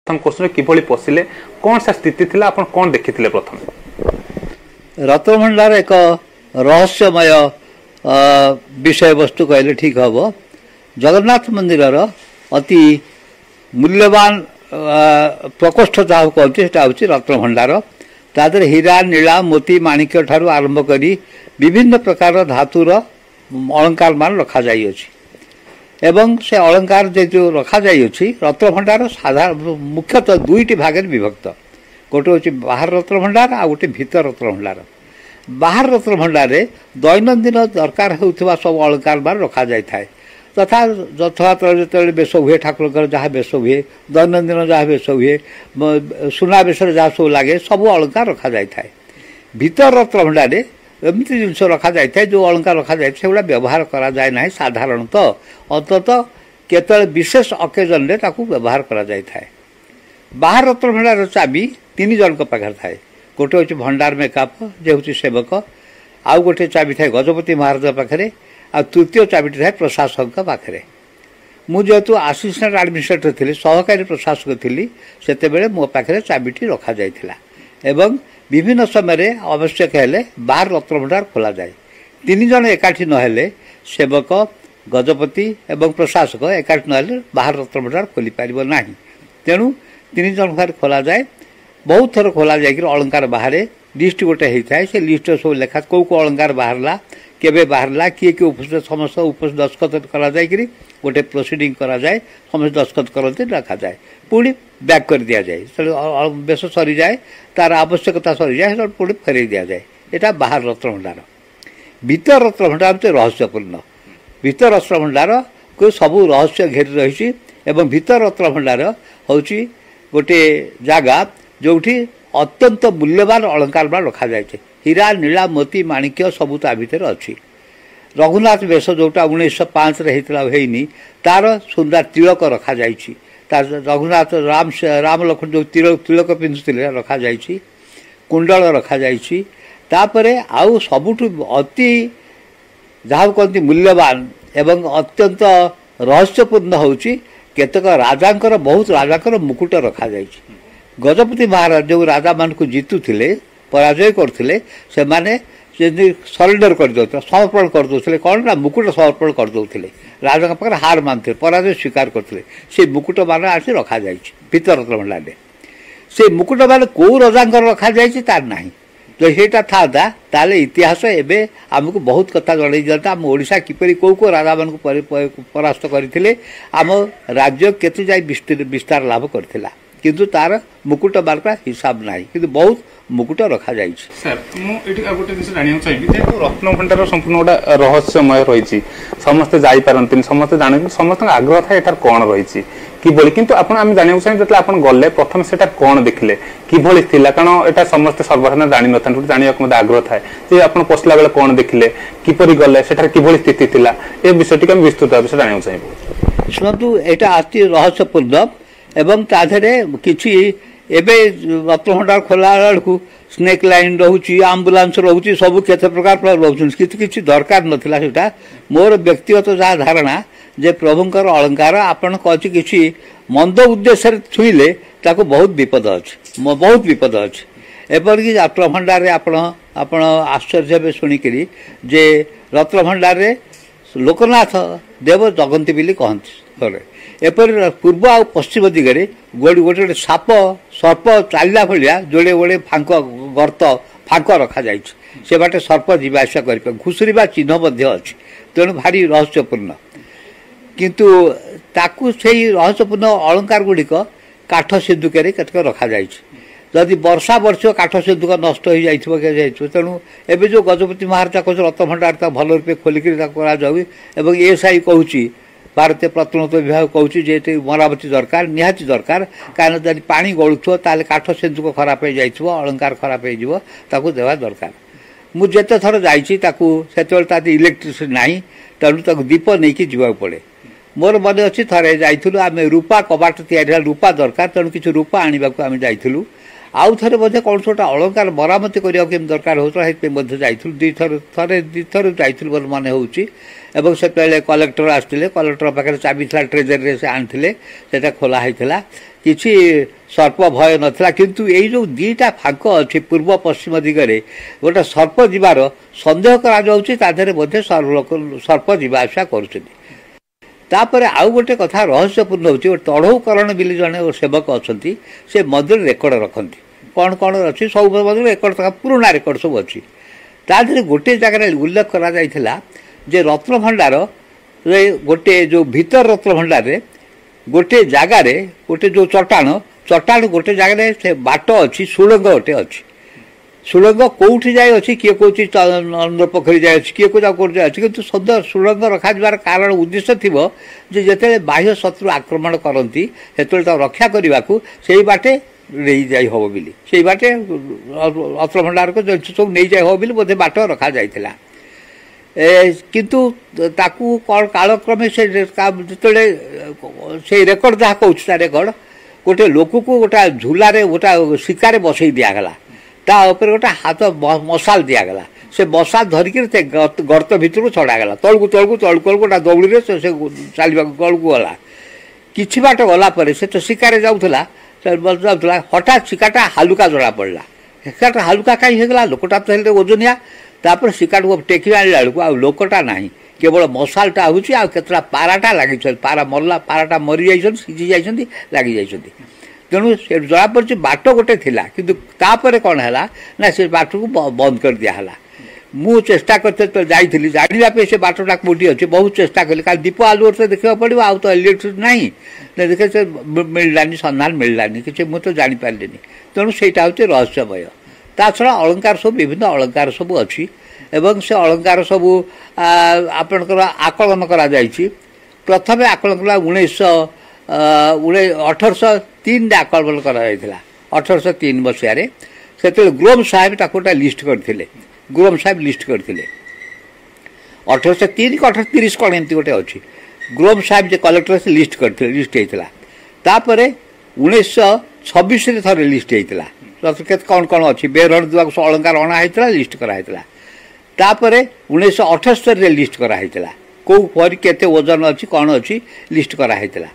प्रथम क्वेश्चन किभली पशिले कौन सा स्थिति थिला आपण कौन देखिथिले प्रथम रत्नभंडार एक रहस्यमय विषय वस्तु कहले ठीक हम जगन्नाथ मंदिर अति मूल्यवान प्रकोष्ठ जहाँ कहूँ रत्नभंडार तादर हीरा नीला मोती माणिक्य ठारू आरंभ करी विभिन्न प्रकार धातुर अलंकार मान रखा जाई अछि एवं से अलंकार जो रखा जाई अछि रत्नभंडार साधारण मुख्यतः दुईटी भाग विभक्त गोटे हूँ बाहर रत्नभंडार आ गोटे भीतर रत्नभंडार बाहर रत्नभंडार दैनंदिन दरकार होउथिबा सब अलंकार मान रखा जाय थाए तथा यथार्थ जो बेश हुए ठाकुर जहाँ बेश हुए दैनंदिन जहाँ बेश हुए सुना बेश जहाँ सब लगे सब अलंकार रखा जाए भीतर रत्नभंडार एमती जिनस रखा जाए जो अलंकार रखा जाए से व्यवहार करा जाए ना साधारणतः अंततः केतल विशेष अकेजन रे ताकू व्यवहार करा जाए बाहर रत्नभंडार चाबी तीन जन पाखे थाए गोटे हूँ भंडार मेकअप जे हूँ सेवक आउ गोटे चाबी थाए गजपति महाराज पाखे आ तृतीय चाबिटी थाए प्रशासक पाखे मुझे आसिस्टेंट एडमिनिस्ट्रेटर थी सहकारी प्रशासक थी से मो पाखे चाबिटी रखा जाइथिला एवं विभिन्न समय आवश्यक हेले बाहर रत्नभंडार खोला जाए तीन जन एकाठी नहेले सेवक गजपति एवं प्रशासक एकाठी नहेले बाहर रत्नभंडार खोली पारिबो नाही तेणु तीन जन घर खोला जाए बहुत थर खोला जाए अलंकार बाहर लिस्ट गोटे होता है से लिस्ट सब लेखा कौ कौ अलंकार बाहरला केबे बाहरला किए किए उपस्थित समस्त उपस्थित दस्खत करा जाए गोटे प्रोसीडिंग करा जाए समस्त दस्खत करते रखा जाए पुणी बैक कर दिया जाए बेश सरी जाए तार आवश्यकता सरी जाए पुणी फेरई दि जाए यहाँ बाहर रत्नभंडार भीतर रत्नभंडार हूँ रहस्यपूर्ण भीतर रत्नभंडार को सबू रहस्य घेरी रही भीतर रत्नभंडार हूँ गोटे जगह जो अत्यंत मूल्यवान अलंकार मान रखा जाए हीरा नीला मोती माणिक्य सबू ता भीतर अच्छी रघुनाथ बेश जोटा 1905 होनी तार सुंदर तिलक रखा जाइछि रघुनाथ राम लक्ष्मण जो तिलक पिंधुले रखा जाइछि कुंडल रखा जाइछि तापरे आउ सबुठु अति जहाँ कहते मूल्यवान एवं अत्यंत रहस्यपूर्ण होउछि केतक राजांकर बहुत राजांकर मुकुट रखा जाइछि गजपति महाराज जो राजा मान को जीतुले पराजय करते से माने सरेंडर कर दो समर्पण कर दे कौन ना मुकुट समर्पण कर दे राजा पाखे हार मानते पराजय स्वीकार करते से मुकुट मान आसी रखा जाए भीतर रत्नभंडार से मुकुट मान कौ रजा रखा जाए तार ना तो यहाँ था ताले इतिहास एवं आमको बहुत कथा जन दिता आम ओडिशा किपरि कौ कौ राजा मान परास्त करते आम राज्य केते जाए विस्तार लाभ करथिला किंतु तार मुकुट मार्क हिसाब ना कि बहुत मुकुट रखा जाए सर मुझे गोटे जिन जानना चाहिए जेहतु रत्नभंडार संपूर्ण गोटे रहस्यमय रही समस्ते जापारती समस्ते जान समस्त आग्रह था यहाँ कौन रही किभली किंतु आपण आम जानना चाहिए जो आप गले प्रथम से कौन देखिले किभली थिला कारण यहाँ समस्ते सर्वसाधारण जानी न था जानवा आग्रह थाए जे आप पशिला बेले कौन देखिले किपरि गले सेठार किभली स्थिति थिला ए विषयटी आम विस्तृत भाव जानना चाहिए शुणु यहाँ अति रहस्यपूर्ण एवं ताधरे किछि एबे रत्नभंडार खोला बेलू स्नेक लाइन रोचे आम्बुलांस रोचे सब केते प्रकार रोचे किसी दरकार नाला से मोर व्यक्तिगत जहाँ धारणा जे प्रभुंकर अलंकार आपण कह कि मंद उद्देश्य छुईले ताको बहुत विपद अच्छे बहुत विपद अच्छे एपरिक रत्नभंडार आपण आश्चर्य शुणिक जे रत्नभंडार लोकनाथ देव जगंती बोली कहते एपर पूर्व आ पश्चिम दिगरे गोटे गोटे साप सर्प चलला भाया जोड़े गोड़े फांक गर्त फांक रखा जाए से बाटे सर्प जावासा कर घुषुरीबा चिन्ह अच्छी तेणु भारी रहस्यपूर्ण किंतु ताकू से रहस्यपूर्ण अलंकार गुड़िक काठ सिंधुक रखा जाए जदि वर्षा वर्ष काठ सिंधुक नष्ट हो जाए तेणु एवं जो गजपति महाराज कह रत्नभंडार भल रूपे खोलिक एएसआई कहूँ भारतीय प्रत्नतत्व विभाग कहूँ जे मरामती दरकार निहाती दरकार कहीं जब पा गलुव ताल काठ सिंधुक खराब हो जाए अलंकार खराब हो देवा दरकार मुझे थर जाते इलेक्ट्रिसिटी ना तेणु दीप नहीं कि जावाक पड़े मोर मन अच्छी थे जाइलु आम रूपा कबाट या रूपा दरकार तेणु किसी रूपा आने को आम जाइलु आउ थे बोधे कौन गोटे अलंकार मरामती करने दरकार होता जाइलु दी थर जाइलु मोर मन हो से कलेक्टर आसते कलेक्टर पाखे चाबी था ट्रेजरी से आनी से खोला होता କିଛି ସର୍ପ ଭୟ ନଥିଲା କିନ୍ତୁ ଏଇ ଯେଉଁ ଦୁଇଟା ଫାଙ୍କ ଅଛି ପୂର୍ବ ପଶ୍ଚିମ ଦିଗରେ ଗୋଟେ ସର୍ପ ଯିବାର ସନ୍ଦେହ କରାଯାଉଛି ତା ଦେହରେ ମଧ୍ୟ ସର୍ପ ଯିବା ଆସିବା କରୁଛନ୍ତି। ତାପରେ ଆଉ ଗୋଟେ କଥା ରହସ୍ୟପୂର୍ଣ୍ଣ ହେଉଛି ଗୋଟେ ତଢ଼ଉକରଣ ବୋଲି ଜଣେ ସେବକ ଅଛନ୍ତି ସେ ମନ୍ଦିର ରେକର୍ଡ ରଖନ୍ତି କ'ଣ କ'ଣ ଅଛି ସବୁ ମନ୍ଦିର ରେକର୍ଡ ପୁରୁଣା ରେକର୍ଡ ସବୁ ଅଛି। ତା ଦେହରେ ଗୋଟିଏ ଜାଗାରେ ଉଲ୍ଲେଖ କରାଯାଇଥିଲା ଯେ ରତ୍ନଭଣ୍ଡାରରେ ଗୋଟେ ଯେଉଁ ଭିତର ରତ୍ନଭଣ୍ଡାରରେ ଗୋଟିଏ ଜାଗାରେ ଗୋଟେ ଯେଉଁ ଚଟାଣ ଗୋଟେ ଜାଗାରେ ସେ ବାଟ ଅଛି ସୁଡ଼ଙ୍ଗ ଗୋଟେ ଅଛି। ସୁଡ଼ଙ୍ଗ କେଉଁଠି ଯାଇ ଅଛି କିଏ କହୁଛି ଚନ୍ଦ୍ର ପୋଖରୀ ଯାଇ ଅଛି କିଏ କେଉଁଠି ଯାଇ ଅଛି କିନ୍ତୁ ସଦ ସୁଡ଼ଙ୍ଗ ରଖାଯିବାର କାରଣ ଉଦ୍ଦେଶ୍ୟ ଥିବ ଯେ ଯେତେବେଳେ ବାହ୍ୟ ଶତ୍ରୁ ଆକ୍ରମଣ କରନ୍ତି ସେତେବେଳେ ତାକୁ ରକ୍ଷା କରିବାକୁ ସେଇ ବାଟେ ନେଇଯାଇ ହେବ ବୋଲି ସେଇ ବାଟେ ରତ୍ନଭଣ୍ଡାରକୁ ସବୁ ନେଇଯାଇ ହେବ ବୋଲି ବୋଧେ ବାଟ ରଖାଯାଇଥିଲା। କିନ୍ତୁ ତାକୁ କ'ଣ କାଳକ୍ରମେ ସେ ଯେତେବେଳେ ସେଇ ରେକର୍ଡ ଯାହା କହୁଛି ତା ରେକର୍ଡ ଗୋଟେ ଲୋକକୁ ଗୋଟେ ଝୁଲାରେ ଗୋଟେ ଶିକାରେ ବସେଇ ଦିଆଗଲା ତା ଉପରେ ଗୋଟେ ହାତ ମଶାଲ ଦିଆଗଲା ସେ ମଶାଲ ଧରିକି ସେ ଗର୍ତ୍ତ ଭିତରକୁ ଛଡ଼ାଗଲା ତଳକୁ ଗୋଟେ ଦଉଡ଼ିରେ ସେ ଚାଲିବାକୁ ତଳକୁ ଗଲା। କିଛି ବାଟ ଗଲା ପରେ ସେ ତ ଶିକାରେ ଯାଉଥିଲା ହଠାତ୍ ଶିକାଟା ହାଲୁକା ଜଣାପଡ଼ିଲା। ଶିକାଟା ହାଲୁକା କାହିଁ ହେଇଗଲା ଲୋକଟା ତ ହେଲେ ଓଜନିଆ ତାପରେ ଶିକାଟାକୁ ଟେକି ଆଣିଲା ବେଳକୁ ଆଉ ଲୋକଟା ନାହିଁ କେବଳ ମଶାଲଟା ହେଉଛି ଆଉ କେତେଟା ପାରାଟା ଲାଗିଛନ୍ତି ପାରାଟା ମରିଯାଇଛନ୍ତି ସିଝି ଯାଇଛନ୍ତି ଲାଗିଯାଇଛନ୍ତି। ତେଣୁ ସେ ଜଣାପଡ଼ିଛି ବାଟ ଗୋଟେ ଥିଲା କିନ୍ତୁ ତାପରେ କ'ଣ ହେଲା ନା ସେ ବାଟକୁ ବନ୍ଦ କରିଦିଆହେଲା। ମୁଁ ଚେଷ୍ଟା କରିତେ ଯାଇଥିଲି ଜାଣିବା ପାଇଁ ସେ ବାଟଟା କେଉଁଠି ଅଛି ବହୁତ ଚେଷ୍ଟା କଲି କାରଣ ଦୀପ ଆଲୁଅରେ ତ ଦେଖିବାକୁ ପଡ଼ିବ ଆଉ ତ ଇଲେକ୍ଟ୍ରିକ୍ ନାହିଁ ଦେଖେ ସେ ମିଳିଲାନି ସନ୍ଧାନ ମିଳିଲାନି କିଛି ମୁଁ ତ ଜାଣିପାରିଲିନି। ତେଣୁ ସେଇଟା ହେଉଛି ରହସ୍ୟମୟ। ତା ଛଡ଼ା ଅଳଙ୍କାର ସବୁ ବିଭିନ୍ନ ଅଳଙ୍କାର ସବୁ ଅଛି ଏବଂ ସେ ଅଳଙ୍କାର ସବୁ ଆପଣଙ୍କର ଆକଳନ କରାଯାଇଛି। ପ୍ରଥମେ ଆକଳନ କଲା 1803ରେ ଆକଳନ କରାଯାଇଥିଲା 1803 ମସିହାରେ ସେତେବେଳେ ଗ୍ରୋମ ସାହେବ ତାକୁ ଗୋଟେ ଲିଷ୍ଟ କରିଥିଲେ 1803 କି 1830 କ'ଣ ଏମିତି ଗୋଟେ ଅଛି ଗ୍ରୋମ ସାହେବ ଯେ କଲେକ୍ଟର ସେ ଲିଷ୍ଟ ହେଇଥିଲା। ତାପରେ 1926ରେ ଥରେ ଲିଷ୍ଟ ହେଇଥିଲା କେତେ କ'ଣ କ'ଣ ଅଛି ବେରହଣ ଦେବାକୁ ଅଳଙ୍କାର ଅଣା ହେଇଥିଲା ଲିଷ୍ଟ କରାହେଇଥିଲା। ତାପରେ 1978ରେ ଲିଷ୍ଟ କରାହେଇଥିଲା କେଉଁ ପରି କେତେ ଓଜନ ଅଛି କ'ଣ ଅଛି ଲିଷ୍ଟ କରାହେଇଥିଲା।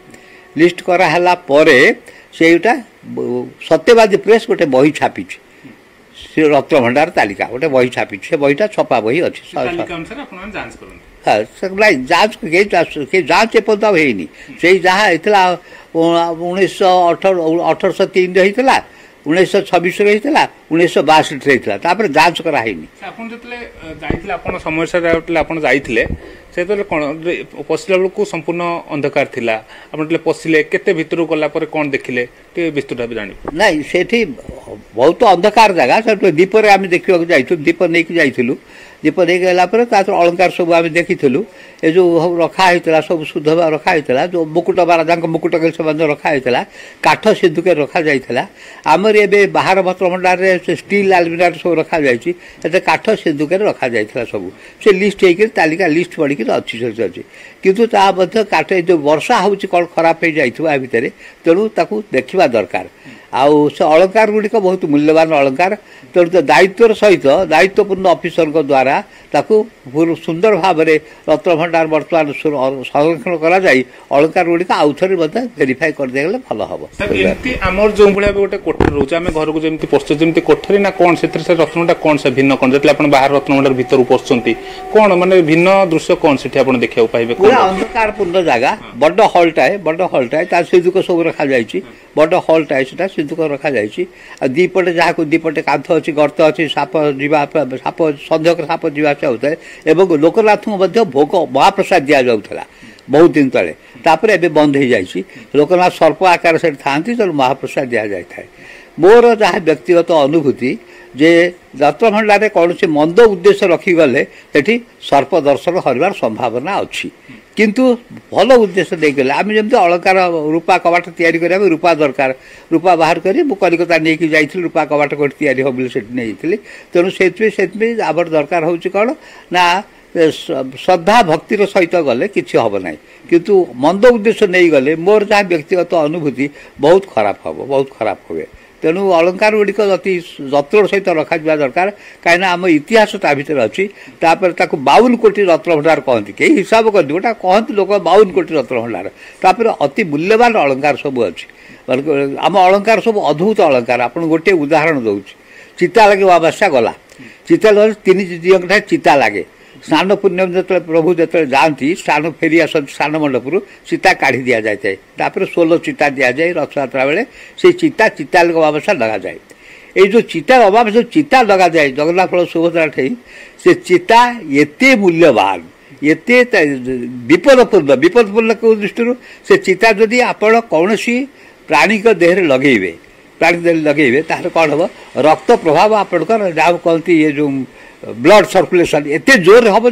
ଲିଷ୍ଟ କରାହେଲା ପରେ ସେଇଟା ସତ୍ୟବାଦୀ ପ୍ରେସ୍ ଗୋଟେ ବହି ଛାପିଛି ସେ ରତ୍ନଭଣ୍ଡାର ତାଲିକା ଗୋଟେ ବହି ଛାପିଛି ସେ ବହିଟା ଛପା ବହି ଅଛି। ଯାଞ୍ଚ ଏପର୍ଯ୍ୟନ୍ତ ଆଉ ହେଇନି ସେଇ ଯାହା ହେଇଥିଲା 1803ରେ ହେଇଥିଲା 1926ରେ ହେଇଥିଲା 1962ରେ ହେଇଥିଲା ତାପରେ ଯାଞ୍ଚ କରାହେଇନି। ଆପଣ ଯେତେବେଳେ ଯାଇଥିଲେ ଆପଣ ସମସ୍ୟାରେ ଆପଣ ଯାଇଥିଲେ ସେତେବେଳେ କ'ଣ ପଶିଲା ବେଳକୁ ସମ୍ପୂର୍ଣ୍ଣ ଅନ୍ଧକାର ଥିଲା ଆପଣ ଯେତେବେଳେ ପଶିଲେ କେତେ ଭିତରକୁ ଗଲା ପରେ କ'ଣ ଦେଖିଲେ ଟିକେ ବିସ୍ତୃତ ଭାବେ ଜାଣିବୁ। ନାଇଁ ସେଠି ବହୁତ ଅନ୍ଧକାର ଜାଗା ସେଠୁ ଦୀପରେ ଆମେ ଦେଖିବାକୁ ଯାଇଥିଲୁ ଦୀପ ନେଇକି ଯାଇଥିଲୁ ଦୀପ ନେଇକି ଗଲା ପରେ ତା ଅଳଙ୍କାର ସବୁ ଆମେ ଦେଖିଥିଲୁ ଏ ଯେଉଁ ରଖା ହେଇଥିଲା ସବୁ ଶୁଦ୍ଧ ରଖା ହେଇଥିଲା ଯେଉଁ ମୁକୁଟ ରାଜାଙ୍କ ମୁକୁଟ ସେମାନେ ରଖା ହେଇଥିଲା କାଠ ସିନ୍ଦୁକରେ ରଖାଯାଇଥିଲା। ଆମର ଏବେ ବାହାର ରତ୍ନଭଣ୍ଡାରରେ ସେ ଷ୍ଟିଲ୍ ଆଲମିରାରେ ସବୁ ରଖାଯାଇଛି ଏତେ କାଠ ସିନ୍ଦୁକରେ ରଖାଯାଇଥିଲା ସବୁ ସେ ଲିଷ୍ଟ ହେଇକି ତାଲିକା ଲିଷ୍ଟ ପଡ଼ିକି ଅଛି ସେଠି ଅଛି କିନ୍ତୁ ତା ମଧ୍ୟ କାଠ ଏ ଯେଉଁ ବର୍ଷା ହେଉଛି କ'ଣ ଖରାପ ହେଇଯାଇଥିବ ଆ ଭିତରେ ତେଣୁ ତାକୁ ଦେଖିବା ଦରକାର। ଆଉ ସେ ଅଳଙ୍କାର ଗୁଡ଼ିକ ବହୁତ ମୂଲ୍ୟବାନ ଅଳଙ୍କାର ତେଣୁ ଦାୟିତ୍ୱର ସହିତ ଦାୟିତ୍ୱପୂର୍ଣ୍ଣ ଅଫିସରଙ୍କ ଦ୍ୱାରା ତାକୁ ସୁନ୍ଦର ଭାବରେ ରତ୍ନଭଣ୍ଡାର ବର୍ତ୍ତମାନ ସଂରକ୍ଷଣ କରାଯାଇ ଅଳଙ୍କାର ଗୁଡ଼ିକ ଆଉ ଥରେ ମଧ୍ୟ ଭେରିଫାଏ କରିଦେଇଗଲେ ଭଲ ହେବ। ଏମିତି ଆମର ଯେଉଁ ଭଳିଆ ଗୋଟେ କୋଠରୀ ରହୁଛି ଆମେ ଘରକୁ ଯେମିତି ପଶୁଛୁ ଯେମିତି କୋଠରୀ ନା କ'ଣ ସେଥିରେ ସେ ରତ୍ନଟା କ'ଣ ସେ ଭିନ୍ନ କ'ଣ ଯେତେବେଳେ ଆପଣ ବାହାର ରତ୍ନଭଣ୍ଡାର ଭିତରକୁ ପଶୁଛନ୍ତି କ'ଣ ମାନେ ଭିନ୍ନ ଦୃଶ୍ୟ କ'ଣ ସେଠି ଆପଣ ଦେଖିବାକୁ ପାଇବେ? ପୁରା ଅନ୍ଧକାରପୂର୍ଣ୍ଣ ଜାଗା ବଡ଼ ହଲ୍ଟାଏ ତା ସିନ୍ଦୁକ ସବୁ ରଖାଯାଇଛି ବଡ଼ ହଲ୍ଟାଏ ସେଟା ସିନ୍ଦୁକ ରଖାଯାଇଛି ଆଉ ଦୁଇପଟେ ଯାହାକୁ ଦୁଇପଟେ କାନ୍ଥ ଅଛି ଗର୍ତ୍ତ ଅଛି ସାପ ସନ୍ଦେହ ସାପ ଯିବା ଆସିବା ହେଉଥାଏ ଏବଂ ଲୋକନାଥଙ୍କୁ ମଧ୍ୟ ଭୋଗ ମହାପ୍ରସାଦ ଦିଆଯାଉଥିଲା ବହୁତ ଦିନ ତଳେ ତାପରେ ଏବେ ବନ୍ଦ ହେଇଯାଇଛି ଲୋକନାଥ ସର୍ପ ଆକାର ସେଠି ଥାଆନ୍ତି ତେଣୁ ମହାପ୍ରସାଦ ଦିଆଯାଇଥାଏ। ମୋର ଯାହା ବ୍ୟକ୍ତିଗତ ଅନୁଭୂତି ଯେ ରତ୍ନଭଣ୍ଡାରରେ କୌଣସି ମନ୍ଦ ଉଦ୍ଦେଶ୍ୟ ରଖିଗଲେ ସେଠି ସର୍ପ ଦର୍ଶନ କରିବାର ସମ୍ଭାବନା ଅଛି କିନ୍ତୁ ଭଲ ଉଦ୍ଦେଶ୍ୟ ଦେଇଗଲେ ଆମେ ଯେମିତି ଅଳଙ୍କାର ରୂପା କବାଟ ତିଆରି କରିବା ପାଇଁ ରୂପା ଦରକାର ରୂପା ବାହାର କରି ମୁଁ କଲିକତା ନେଇକି ଯାଇଥିଲି ରୂପା କବାଟ କୋଉଠି ତିଆରି ହେବ ବୋଲି ସେଠି ନେଇଯାଇଥିଲି ତେଣୁ ସେଥିପାଇଁ ଆମର ଦରକାର ହେଉଛି କ'ଣ ନା ଶ୍ରଦ୍ଧା ଭକ୍ତିର ସହିତ ଗଲେ କିଛି ହେବ ନାହିଁ କିନ୍ତୁ ମନ୍ଦ ଉଦ୍ଦେଶ୍ୟ ନେଇଗଲେ ମୋର ଯାହା ବ୍ୟକ୍ତିଗତ ଅନୁଭୂତି ବହୁତ ଖରାପ ହେବ ବହୁତ ଖରାପ ହୁଏ तेणु अलंकार गुड़िक अति जत्नर सहित रखा दरकार कहीं आम इतिहास ता भर अच्छी 52 कोटी रत्न भंडार कहती कई हिसाब कर गोटा कहती लोक 52 कोटी रत्न भंडार तापर अति मूल्यवान अलंकार सब अच्छी आम अलंकार सब अद्भुत अलंकार आप गोटे उदाहरण दौर चिता लगे अमावस्या गला चिता लगे 3 दिवस चिता लगे स्नान पूर्णिमा जो प्रभु जो जाती स्नान फेरी आस स्नान मंडपुर चिता काढ़ी दि जाए तापर 16 चिता दि जाए रथयात्रा बेले से चिता चिता लगे अमावस्या लगा जाए ये जो चिता अमावस्या चिता लगा जाए जगन्नाथ बल सुभद्रा ठे से चिता एते मूल्यवान एते विपदपूर्ण दृष्टि से चिता जदि आपण कौन प्राणी देह लगेबे प्राणी देह लगेबे ताहले कौन हम रक्त प्रभाव आपणकर जहाँ कहती ये जो ब्लड सर्कुलेशन एते जोर हम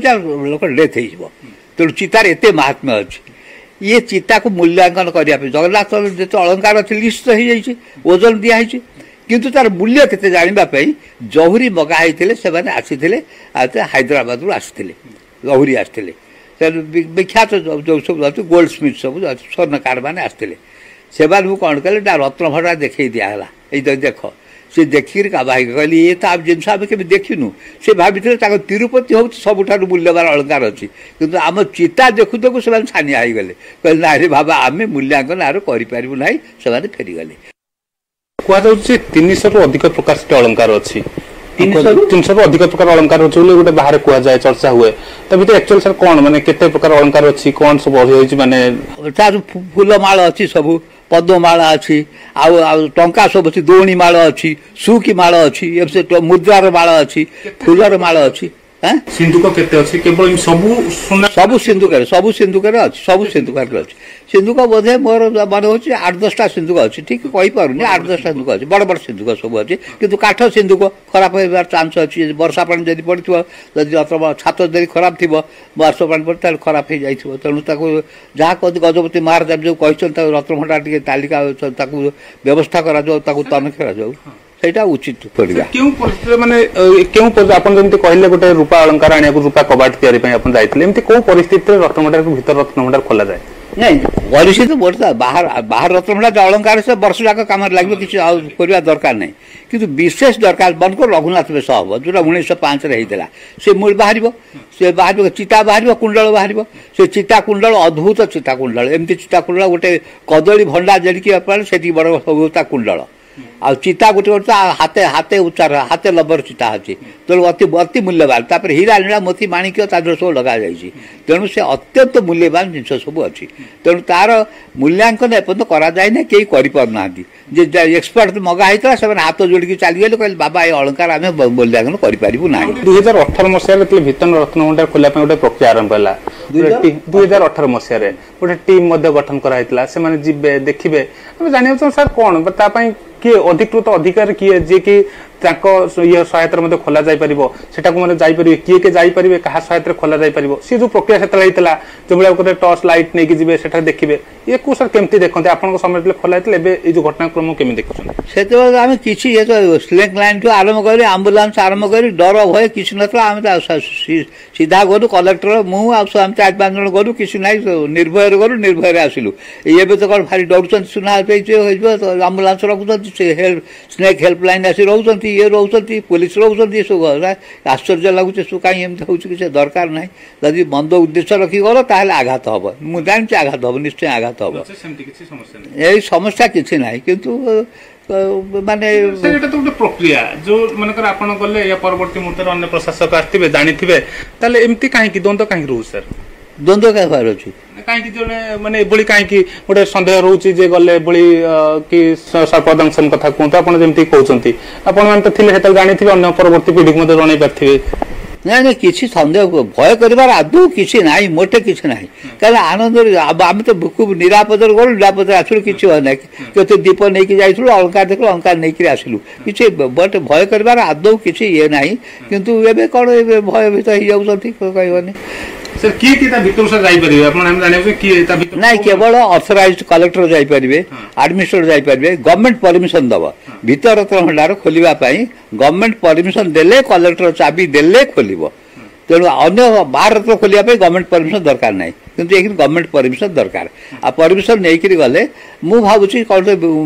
लोक डेथ हो तेणु चितार एते महात्म्य अच्छी ये चिता को मूल्यांकन करने जगन्नाथ जो अलंकार अच्छी लिस्ट हो जाइए ओजन दिखाई किंतु तार मूल्य केते जानिबा जहुरी मगाई से आसी हैदराबाद आसी जहुरी आसते विख्यात जो सब अच्छे गोल्ड स्मिथ सब स्वर्णकार मैंने आसते से कौन कले रत्न भंडार देखई दिहला ये देख से देखिक कहली ये तो आप जिनस आम के देखिनु से भाई तिरुपति हूँ सबुठ मूल्यवान अलंकार अच्छी किंतु आम चिता देखु देखु से छानिया हो गले कहले ना रे बाबा आम मूल्यांकन आर करूँ ना से फेरीगले कहुचे 300 रु अधिक प्रकार से अलंकार अच्छी 300 रु अधिक प्रकार अलंकार अच्छे गोटे बाहर कहुए चर्चा हुए तो एक्चुअली सर कौन माने केते प्रकार अलंकार अच्छी कौन सब माने फूलमाल अच्छी सब पद्ममाल अच्छी टंका सब अच्छी दोणी माल अच्छी सुकी माल अच्छी मुद्रार माल अच्छी फूलर माल अच्छी सिंधुक केते अछि केवल सब सिंधुक अच्छी सब सिंधुक अच्छी सिंधुक बोधे मोर मन हो 8-10टा सिंधुक अच्छी ठीक कही पारुनी 8-10टा सिंधुक अच्छी बड़ बड़ सिंधुक सब अच्छी किंतु काठ सिंधुक खराब होबार चांस अच्छी वर्षा पानी जदि पड़ो जदि छात जदि खराब थी वर्षा पानी पड़े खराब हो जाए तेणु जहाँ कहते गजपति महाराज जो कहते रत्न भंडार टी तालिका व्यवस्था करा तनखी करा सेटा उचित पड़ेगा क्यों परिस्थिति माने क्यों आपन जंती कहले गोटे रूपा अलंकार आनिया रूपा कबाट तयारी पय आपन जाइतले एमती को परिस्थिति रे रत्न भंडार के भीतर रत्न भंडार खोला जाए नहीं परिस्थिति बोलता बाहर रत्न भंडार अलंकार से वर्ष जाक काम लगे किसी करवा दरकार नहीं किंतु विशेष दरकार बंद कर रघुनाथ बेश हम जो 1905 होता से मूल बाहर चिता बाहर कुंडल बाहर से चिता कुंडल अद्भुत चिता कुंडल एमती चिता कुंडल गोटे कदली भंडा जड़िकी से बड़ सब कुंडल आ चिता गोटे गोटे हाथे हाथे उच्चार हाथे लबर चिता अच्छी तेणु अति मूल्यवान तापर हीरा नीला मोती माणिक्य तादर सब लगा जाइए तेणु से अत्यंत मूल्यवान जिन सब अच्छी तेणु तार मूल्यांकन एपर्यंत कराए कई करना एक्सपर्ट मगा होता से हाथ जोड़ी चलीगले कहले बाबा ये अलंकार आम मूल्यांकन करूँ ना 2018 मसीह भितन रत्न भंडार खोल गोटे प्रक्रिया आरंभ है 2018 मसीह गोटे टीम गठन कराइला से जीवे देखिए आम जाना सर कौन किए अधिकृत अधिकारी किए जी कि ये सहायता खोल जापर से मैंने किए के जापर क्या सहायता खोल जापर सी जो प्रक्रिया से जो भाई टर्च लाइट नहीं जी से देखिए ये को सर केमती देखते आप समय खोल ये जो घटनाक्रम केमी देखुं से आम कि स्लेक लाइन ठूँ आरंभ कर आंबुलांस आरंभ कर डर भय किसी ना सीधा गलु कलेक्टर मुझे 4-5 जन गलु किसी ना निर्भय गलु निर्भय आसलु ये तो कौन भारी डर सुना आंबुलांस रखुच्च स्नेक हेल्पलाइन आसी रोच ये रोच पुलिस रोच सब आश्चर्य लगुच सब कहीं एमती हो किसी दरकार ना जदि मंद उद्देश्य रखी गल ताहले आघात हम मुझे जानती आघात हम निश्चय आघात हम यही समस्या किसी ना किंतु माने प्रक्रिया जो मनकर आपण गले या परवर्ती मुहूर्त अन्य प्रशासक आसथिबे जानिथिबे ताले एमती काहे कि द्वंद्व काहे रहू सर द्वंद्व क्या बाहर अच्छी कहीं जने माने एबोली कहीं गोटे सन्देह रोचे जे गले एबोली कि सर्पदंशन कथा कहते आप जमी कहते आपत जानी अन्य परवर्ती पीढ़ी को जन पारे नहीं किसी सन्देह भय कर आदौ किसी ना मोटे किसी ना कहीं आनंद आम तो खूब निरापद गलु निरापद आसलु कि ना केते दीप नहीं जाइलु अलंकार देखल अलंकार नहीं आसलु किसी बट भय कर आदौ किसी ये ना किंतु एबे कौन भय भीत हो कहनी सर किए भीतर सर जाइए ना केवल अथराइज कलेक्टर जापर एडमिनिस्ट्रेटर जापर गवर्नमेंट परमिशन दब भीतर रत्न भंडार खोलने गवर्नमेंट परमिशन देले कलेक्टर चाबी देले खोल तेणु अन्य बाहर रत्न खोलने गवर्नमेंट परमिशन दरकार नहीं। किंतु एक गवर्नमेंट परमिशन दरकार आ परमिशन नहीं गले मु भावुची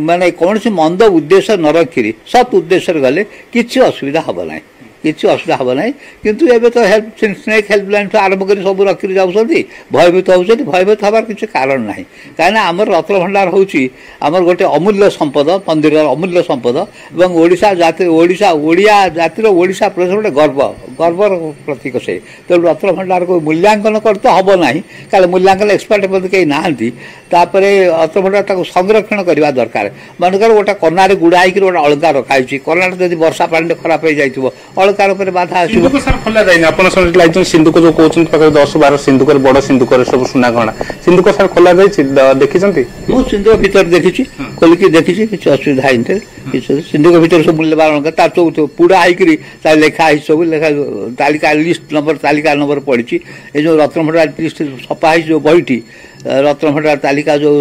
माने कौन सी मंद उद्देश्य न रखी सत उद्देश्य गले किसी असुविधा हम ना किसी असुविधा हम ना किंतु एबे तो हेल्प स्नेक हेल्पलाइन आरंभ कर सब रखी जाऊँगी भयभीत होती भयभीत हबार किसी कारण ना कहीं आमर रत्न भंडार होची आमर गोटे अमूल्य संपद मंदिर अमूल्य संपद और ओडिशा जाति ओडिशा ओडिया जातिर ओडिशा प्रदेश गोटे गर्व गर्वर प्रतीक से तो रत्न भंडार को मूल्यांकन करते हम ना कल मूल्यांकन एक्सपर्ट मत कहीं नहांती रत्न भंडार संरक्षण करवा दरकार मनकर गोटे कनारे गुड़ाई गोटे अलंकार रखाई कनाटा जब वर्षा पानी खराब हो जाए अलंकार पर बाधा सिंधुक सर खोला जाए आपण लाइट सिंधुक जो कहते 10-12 सिंधुक बड़ सिंधुक सब सुना गहना सिंधुक सर खोला जाए देखी मुझे सिंधुक भीतर देखी खोलिकी देखी किसी असुविधा नहीं सिंधुक भीतर सब मूल्यवान अलंकार तार सब पूरा होकर लेखा सब लेखा तालिका लिस्ट नंबर तालिका नंबर पड़ी ये जो रत्न भंडार लिस्ट छपा है जो बहीटी रत्न भंडार तालिका जो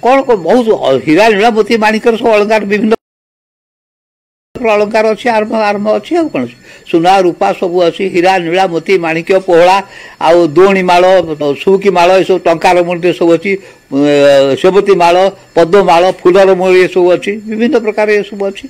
कौन बहुत हीरा नीला मोती माणिकर सब अलंकार विभिन्न अलंकार अच्छी आरंभ आरंभ अच्छी कौन सुना रूपा सब अच्छी हीरा नीला मोती माणिक्य पोहला आउ दोणी माल सुकी माल ये सब टंकार मूल्य सब अच्छी सेवती माल पद्म माल फूलर मूल्य सब अच्छी विभिन्न प्रकार ये सब अच्छी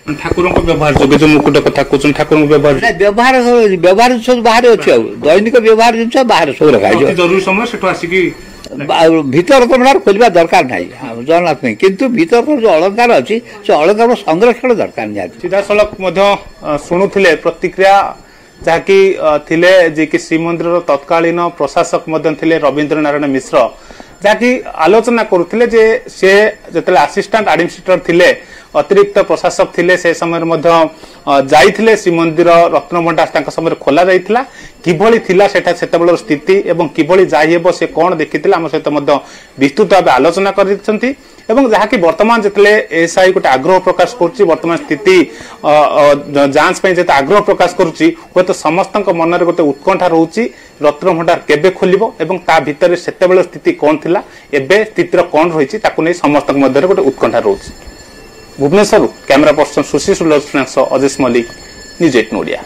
ठाकुर व्यवहार जो जो मुकुट कथा कहते ठाकुर व्यवहार व्यवहार व्यवहार सब बाहर अच्छे दैनिक व्यवहार जिन बाहर सब रखा जरूरी समय से आसिकी भीतर रत्न खोलवा दरकार ना जगन्नाथ नहीं किंतु भीतर जो अलंकार अच्छी से अलंकार संरक्षण दरकार निहाती सीधा सड़क शुणुले प्रतिक्रिया जहाँकि थिले जे कि श्रीमंदिर तत्कालीन प्रशासक थे रवींद्र नारायण मिश्र जहाँकि आलोचना करुले जे से जो असिस्टेंट एडमिनिस्ट्रेटर थिले अतिरिक्त प्रशासक थिले से समय जाइथिले श्रीमंदिर रत्न भंडार समय खोला जाइथिला किभଳି थिला सेटा सेतेबेलर स्थिति एवं किभଳି जाई हेबो से कोन देखिथिला हम सहित विस्तृत भाव आलोचना करिसंती एवं जहाँकि वर्तमान जितले एसआई गोटे आग्रह प्रकाश करुच्ची वर्तमान स्थिति जांच पे जेते आग्रह प्रकाश करुच्ची हो तो समस्त मन में गोटे उत्कंठा रोची रत्न भंडार केबे खोलिबो एवं ता भितर सेतेबेलर स्थिति कोन थिला एबे स्थितिर कोन रहिछि ताकु नै समस्त मध्य गोटे उत्कंठा रोची भुवनेश्वर कैमरा पर्सन सुशील सुलभ अजेश मल्लिक न्यूज 8 ओडिया।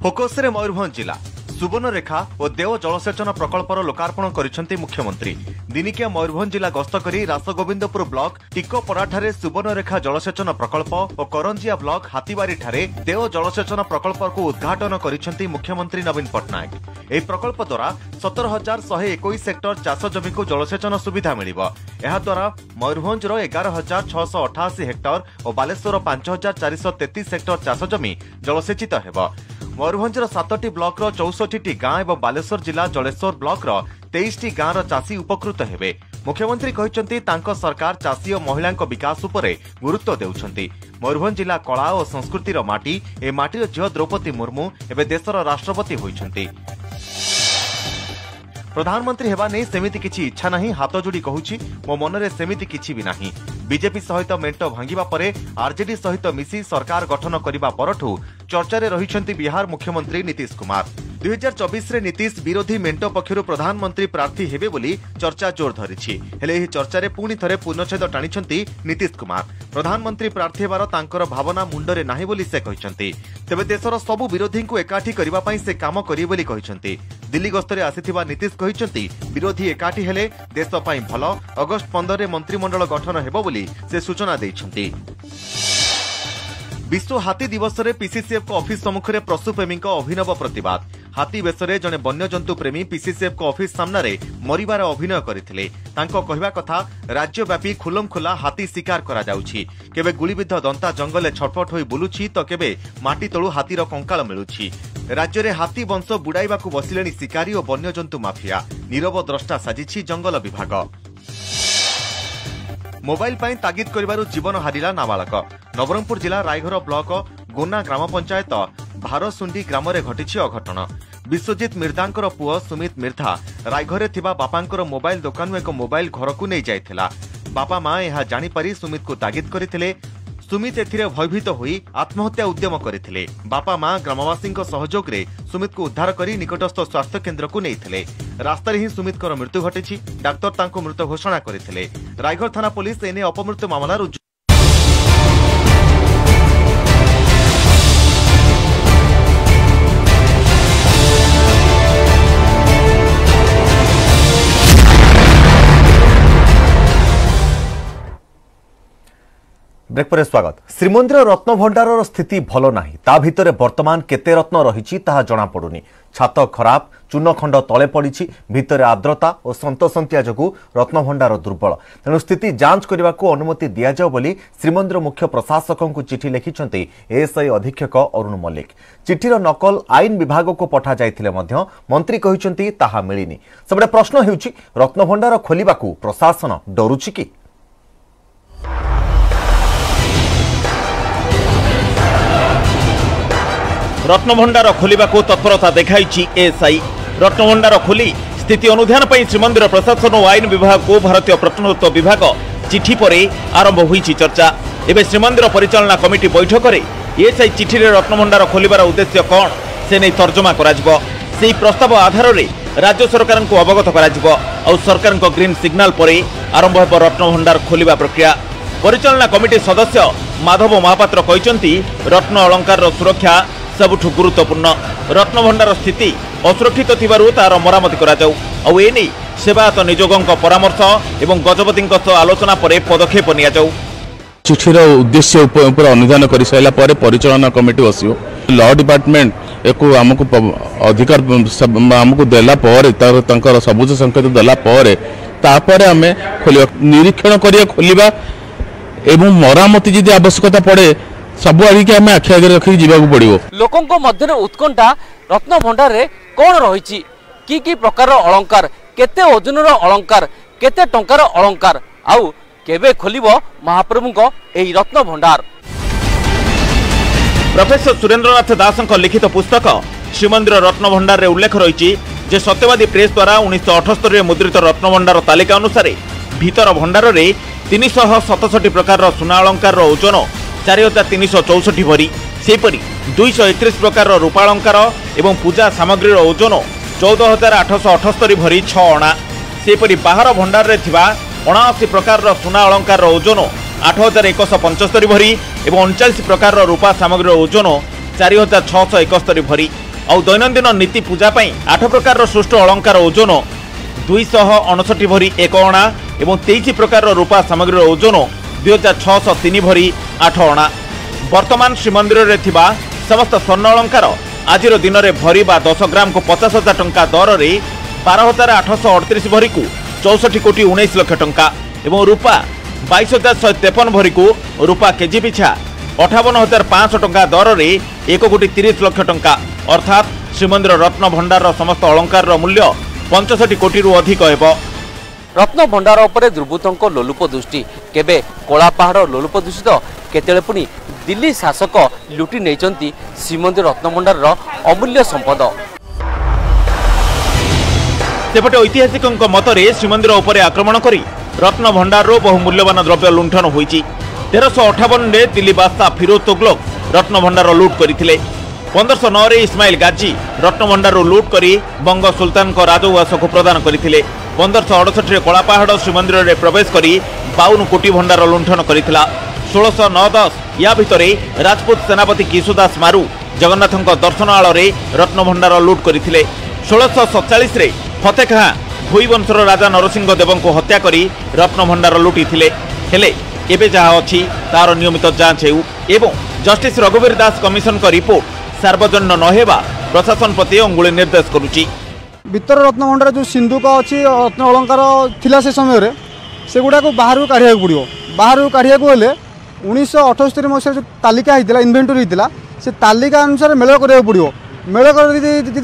फोकस मयूरभंज जिला सुवर्णरेखा और देव जलसेचन प्रकल्पर लोकार्पण करिसेंती मुख्यमंत्री दिनिकिया मयूरभंज जिला गस्त करी रासगोविंदपुर ब्लॉक टिकोपड़ाठारे सुवर्णरेखा जलसेचन प्रकल्प और करंजिया ब्लॉक हाथीबारी ठारे देव जलसेचन प्रकल्प को उद्घाटन करिसेंती मुख्यमंत्री नवीन पट्टनायक एही प्रकल्प द्वारा 17,121 हेक्टर चाष जमी को जलसेचन सुविधा मिलिबो। एहा द्वारा मयूरभंज 11,688 हेक्टर और बालेश्वर 5,433 हेक्टर चाष जमी जलसेचित हेबो। मयूरभंजर 7टी ब्लॉक 64टी गाँ और बालेश्वर जिला जलेश्वर ब्लॉक 23टी गाँव चाषी उपकृत हेबे। मुख्यमंत्री कहिसंती तांको सरकार चाषी और महिला विकास उपरे गुरुत्व देउछंती। मयूरभंज जिला कला और संस्कृतिर माटी ए माटीर झियो द्रौपदी मुर्मू एबे देशर राष्ट्रपति होइछंती। प्रधानमंत्री हेबा नै सेमिति किछि इच्छा नाही हाथ जोड़ी कहूछि मो मनरे सेमिति किछि भी नाही। बीजेपी सहित मेंट भांगिबा परे आरजेडी सहित मिसी सरकार गठन करिबा परठू चर्चारे रहिछंती बिहार मुख्यमंत्री नीतीश कुमार। 2024 रे नीतीश विरोधी मेंट पक्षरु प्रधानमंत्री प्रार्थी हेबे बोली चर्चा जोर धरिछि। हेले एही चर्चारे पुणी थरे पूर्णछेद टाणिछंती नीतीश कुमार। प्रधानमंत्री प्रार्थी हेबार तांकर भावना मुंडरे नाही बोली से कहिछंती। तेबे देशर सबु विरोधी को एकाठी करिबा पई से काम करिवे बोली कहिछंती। दिल्ली गस्तरे आसिथिबा नीतीश कहिछंती विरोधी एकाठी हेले देश पई भल। अगस्त 15 रे मंत्रिमंडल गठन हेबो बोली से सूचना दैछंती। विश्व हाथी दिवस रे पीसीसीएफ को ऑफिस सम्मुख में पशुप्रेमी अभिनव प्रतिवाद। हाथी बेसरे जड़े वन्यजंतु प्रेमी पीसीसीएफ को ऑफिस सामने मरिबार अभिनय करथिले। तांको कहिबा कथा राज्यव्यापी खुलम खुला हाथी शिकार करा जाउछि। केबे गुलीबिद्ध दंता जंगल छटपट होई बुलुछि तो केबे माटी तळु हाथीर कंकाल मिलुछि। राज्य में हाथी वंश बुड़ाइबाकु बसिलेनी शिकारी और वन्यजंतु माफिया। नीरव द्रष्टा साजिछि जंगल विभाग। मोबाइल पाई तागिद करिबारु जीवन हारिला नाबालक। नवरंगपुर जिला रायघर ब्लॉक गोना ग्राम पंचायत भारसुंडी ग्राम रे घटिछि अघटन। विश्वजित मिर्धांकर पुओ सुमित मिर्धा रायघरे थिबा बापांकर मोबाइल दुकान एक मोबाइल घर को नहीं जाइथिला। बापा मां यह जानिपारी सुमित को तागिद करथिले। सुमित एथिरे भयभीत होई आत्महत्या उद्यम करथिले। बापा मां ग्रामवासी सहयोग रे सुमित को उद्धार करी निकटस्थ स्वास्थ्य केन्द्र को नेइथिले। रास्तार ही सुमित मृत्यु घटिछि। डाक्तर तांको मृत घोषणा करथिले। रायगढ़ थाना पुलिस एने अपमृत्यु मामला रुजु। ब्रेक पर स्वागत। श्रीमंदिर रत्न भंडार स्थिति भल नाही। ता भितरे वर्तमान केते रत्न रही ताहा जना पड़ुनी। छात खराब, चूनखंड तले पड़ी, भितरे आर्द्रता और सन्तसंतिया जगु रत्न भंडार दुर्बल। तेणु स्थिति जांच करने को अनुमति दि जाओ बोली श्रीमंदिर मुख्य प्रशासक को चिठी लिखिंट एएसआई अधीक्षक अरुण मल्लिक। चिठीर नकल आईन विभाग को पठा जाइथिले मध्य मंत्री कहिसंती ताहा मिलिनी। सबडे प्रश्न हेउची रत्न भंडार खोलिबाकू प्रशासन डरुछि कि? रत्नभंडार खोलिबा को तत्परता देखाई एएसआई। रत्नभंडार खोली स्थिति अनुधान पर श्रीमंदिर प्रशासन और आईन विभाग को भारतीय प्रत्नतत्व विभाग चिठी पर आरंभ हुई चर्चा। एवं श्रीमंदिर परिचालना कमिटी बैठक में एएसआई चिठी रे रत्नभंडार खोलिबार उद्देश्य कौन से नहीं तर्जमा कराजिबो। सेही प्रस्ताव आधार में राज्य सरकार को अवगत कराजिबो और सरकार को ग्रीन सिग्नाल पर आरंभ हो रत्नभंडार खोलिबा प्रक्रिया। परिचालना कमिटी सदस्य माधव महापात्र कहते रत्न अलंकार सुरक्षा सबुठु गुरुत्वपूर्ण। रत्नभंडार स्थिति असुरक्षित थिबारु तार मरामती करा जाऊ और एने सेवायत नियोगों परामर्श एवं गजपति आलोचना पर पदक्षेप निया जाऊ। चिठीर उद्देश्य उपर अनुधान कर सारा पर परिचालना कमिटी बसियो। लॉ डिपार्टमेंट एक आमको अधिकार आमको देला पर सबुज संकेत देला पर आम खोल निरीक्षण करिया खोलिबा एवं मरामती जदि आवश्यकता पड़े सब आगे आम आखि आगे रखिक जीवाक पड़ो। लोकों मध्य उत्कंठा रत्न भंडार रे कौन रही कि प्रकार अलंकार केते ओजनर अलंकार केते टंकार अलंकार आउ केबे खोलिबो महाप्रभु को एही रत्न भंडार। प्रोफेसर सुरेंद्रनाथ दास लिखित पुस्तक श्रीमंदिर रत्न भंडार रे उल्लेख रही जे सत्यवादी प्रेस द्वारा 1978 मुद्रित रत्न भंडार तालिका अनुसार भीतर भंडार रे 367 प्रकार सुना अलंकार ओजन 4364 भरी सेपरी 231 प्रकार रूपालंकार एवं पूजा सामग्री ओजन 14878 भरी 6 अणा। सेपरी बाहर भंडार रे थिबा 79 प्रकार सुना अलंकार ओजन 8175 भरी एवं 39 प्रकार रूपा सामग्री ओजन 4671 भरी और दैनंदिन नीति पूजा पई 8 प्रकार सृष्ट अलंकार ओजन 259 भरी 1 अणा एवं 23 प्रकार रूपा सामग्री ओजन 2603 भरी 8 अणा। वर्तमान श्रीमंदिर रे थिबा समस्त स्वर्ण अलंकार आज दिन में भरी बा 10 ग्राम को 50,000 टंका दर रे 12,838 भरी को 64 कोटी 19 लाख टंका एवं रूपा 22,153 भरी को रूपा केजी पिछा 58,500 टंका दर रे 1 कोटी 30 लाख टंका अर्थात श्रीमंदिर रत्न भंडार समस्त अलंकार मूल्य 65 कोटी रु अधिक हेबो। रत्न भंडार उपरे दुर्बृत्तों लोलुप दृष्टि केबे कोला पहाड़ लोलुप दूषित केतेले पुनी दिल्ली शासक लुटी नहीं श्रीमंदिर रत्न भंडार अमूल्य संपद। सेपटे ऐतिहासिकों मतरे श्रीमंदिर उपरे आक्रमण करी रत्न भंडार बहु मूल्यवान द्रव्य लुंठन होईची। 1358 रे दिल्ली बादशाह फिरोज तुगलक रत्न भंडार लुट करथिले। 1509 रे इस्माइल गाजी रत्न भंडार लुट करी बंग सुल्तान को राजउआस को प्रदान करथिले। 1568 रे कलापहाड़ श्रीमंदिर रे प्रवेश करी 52 कोटी भंडार लुंठन करथिला। 1609-10 या भितरे राजपूत सेनापति किशोदास मारू जगन्नाथ दर्शनाल रे रत्न भंडार लुट करथिले। 1647 रे फतेह खां भोई वंशर राजा नरसिंह देव को हत्या करी रत्न भंडार लुटिथिले। हेले एबे जहाँ अछि तार नियमित जांच हेउ एवं जस्टिस रघुवीर दास कमिशन को रिपोर्ट सार्वजनिक न हेबा प्रशासन प्रति अंगुली निर्देश करुछि। भीतर रत्न भंडार जो सिंधुक अच्छी रत्न अलंकार थिला से समय रे से गुडा को बाहर काढ़िया पड़ो। बाहर काढ़िया हेले 1978 मसीह जो तालिका होता इन्वेंटरी होता से तालिका अनुसार मेल करा पड़ो। मेल कर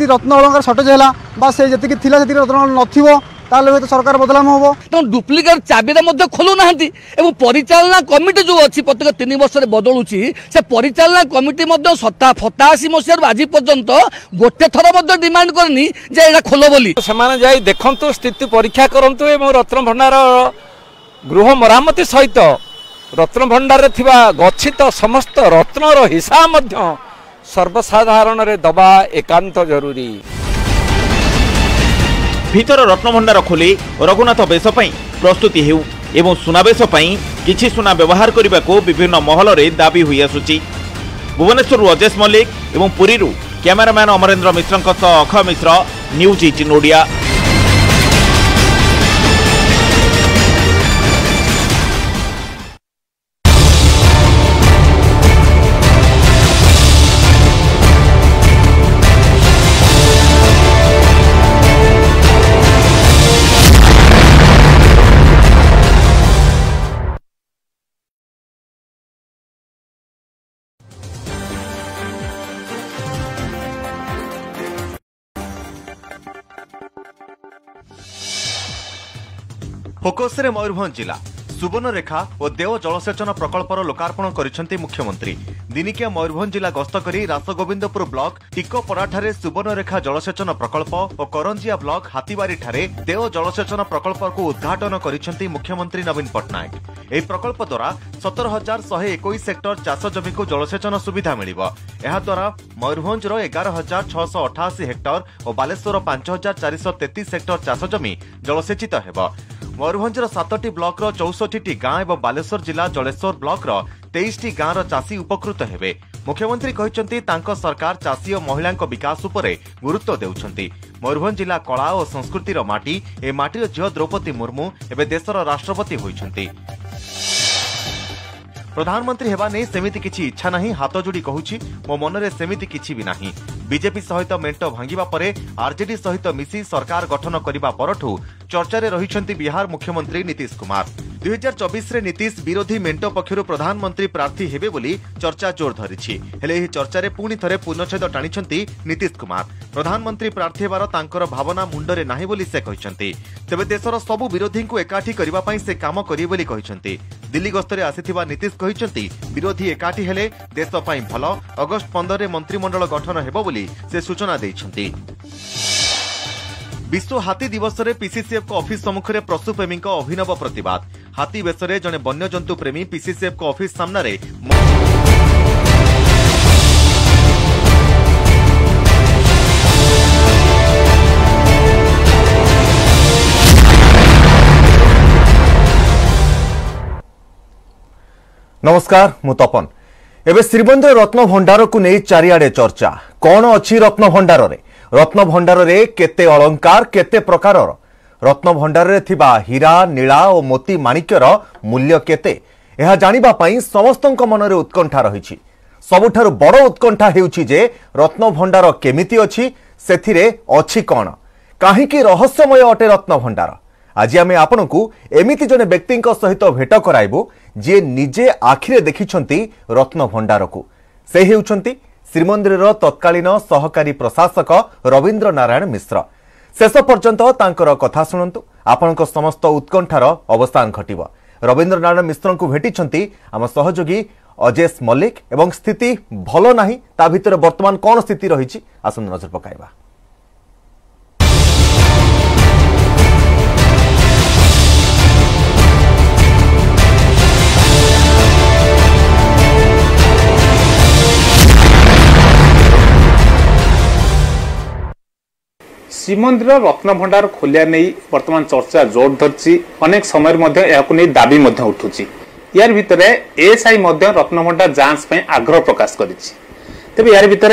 रत्न अलंकार सर्टेज है से जी रत्न नथिबो ताहले हुए तो सरकार बदलाम हम तेणु डुप्लिकेट चाबीरे खोलु ना एवं परिचालना कमिटी जो अच्छी प्रत्येक 3 वर्ष बदलू से परिचालना कमिटी 87 मसीह आज पर्यंत गोटे थर डिमांड करनी जे एटा खोल बोली से जाई देखंतु स्थिति परीक्षा करंतु एवं रत्न भंडार गृह मरामती सहित रत्न भंडार थिबा गच्छित समस्त रत्नर हिसाब मध्य सर्वसाधारण रे दबा एकांत जरूरी। भीतर रत्न भंडार खोली रघुनाथ बेश प्रस्तुति हेउ एवं सुनाबेश किछि सुना व्यवहार करने को विभिन्न महल रे दाबी हुई आसुची। भुवनेश्वर अजेश मल्लिक एवं पुरी कैमेरामैन अमरेंद्र मिश्र अक्षय मिश्र न्यूज 18 ओडिया। फोकसरे मयूरभंज जिला सुवर्णरेखा और देव जलसेचन प्रकल्पर लोकार्पण करिसेंति मुख्यमंत्री। दिनिकिया मयूरभंज जिला गस्त करी रासगोविंदपुर ब्लॉक टिकोपराठारे सुवर्णरेखा जलसेचन प्रकल्प और करंजिया ब्लॉक हाथीबारी ठारे देव जलसेचन प्रकल्प को उद्घाटन करिसेंति मुख्यमंत्री नवीन पट्टनायक। एही प्रकल्प द्वारा 17,121 हेक्टर चाष जमी को जलसेचन सुविधा मिलिबो। एहा द्वारा मयूरभंज 11,688 हेक्टर और बालेश्वर 5,433 हेक्टर चाष जमी जलसेचित हेबो। मयूरभंजर 7टी ब्लॉक 64टी गां और बालेश्वर जिला जलेश्वर ब्लॉक 23टी गांर चाषी उपकृत हेबे। मुख्यमंत्री कहिसेंति तांको सरकार चाषी और महिला विकास उपरे गुरुत्व देउछंती। मयूरभंज जिला कला और संस्कृतिर माटी ए माटीर झियो द्रौपदी मुर्मू एबे देशर राष्ट्रपति होइछंती। प्रधानमंत्री हेबा नै सेमिति किछि इच्छा नाही, हाथ जोड़ी कहूछि मो मनरे सेमिति किछि भी नाही। बीजेपी सहित मेंट भांगिबा परे आरजेडी सहित मिसी सरकार गठन करिबा परठू चर्चारे रहिछंती बिहार मुख्यमंत्री नीतीश कुमार। 2024 रे नीतीश विरोधी मेंट पक्षरु प्रधानमंत्री प्रार्थी हेबे बोली चर्चा जोर धरिछि। हेले एही चर्चारे पुणी थरे पूर्णछेद टाणिछंती नीतीश कुमार। प्रधानमंत्री प्रार्थी हेबार तांकर भावना मुंडरे नाही बोली से कहिछंती। तेबे देशर सबु विरोधी को एकाठी करिबा पई से काम करिवे बोली कहिछंती। दिल्ली गस्तरे आसिथिबा नीतीश कहिछंती विरोधी एकाठी हेले देश पई भलो। अगस्त 15 रे मंत्रिमंडल गठन हेबो बोली से सूचना दैछंती। विश्व हाथी दिवस रे पीसीसीएफ को ऑफिस सम्मुख रे पशुप्रेमी अभिनव प्रतिवाद। हाथी बेसरे जने वन्यजंतु प्रेमी पीसीसीएफ को ऑफिस सामने नमस्कार मु तपन। एबे श्रीमंदिर रत्न भंडार को नहीं चारिआडे चर्चा। कौन अच्छी रत्न भंडार रे? रत्न भंडार रे केते अलंकार केते प्रकार रत्न भंडार रे थिबा हीरा नीला और मोती माणिक्यर मूल्य केते यह जानिबा पई समस्तक मनरे उत्कंठा रहिछि। सबुठारु बड़ उत्कंठा हेउछि जे रत्न भंडार केमिति अछि, सेथिरे अछि कोन, काहीकि रहस्यमय अटे रत्न भंडार। आज आमे आपनकु एमिति जने व्यक्तिंक सहित भेट कराइबु जे निजे आखिरे देखिछंती रत्न भंडार को। से हेउछंती श्रीमंदिर तत्कालीन सहकारी प्रशासक रवींद्र नारायण मिश्र। शेष पर्यंत तांकर कथा शुणु, आपनक समस्त उत्कंठार अवसान घटिबो। रवींद्र नारायण मिश्र को भेटिछंती आम सहयोगी अजेश मल्लिक एवं स्थिति भलो नाही ता भितर वर्तमान कोन स्थिति रहिछि आसन नजर पकाइबा। श्रीमंदिर रत्न भंडार खोलिया नहीं वर्तमान चर्चा जोर धरछि। अनेक समय नहीं दाबी उठुछि। यार भितर एएसआई रत्न भंडार जांच पे आग्रह प्रकाश करिछि। तेबे यार भितर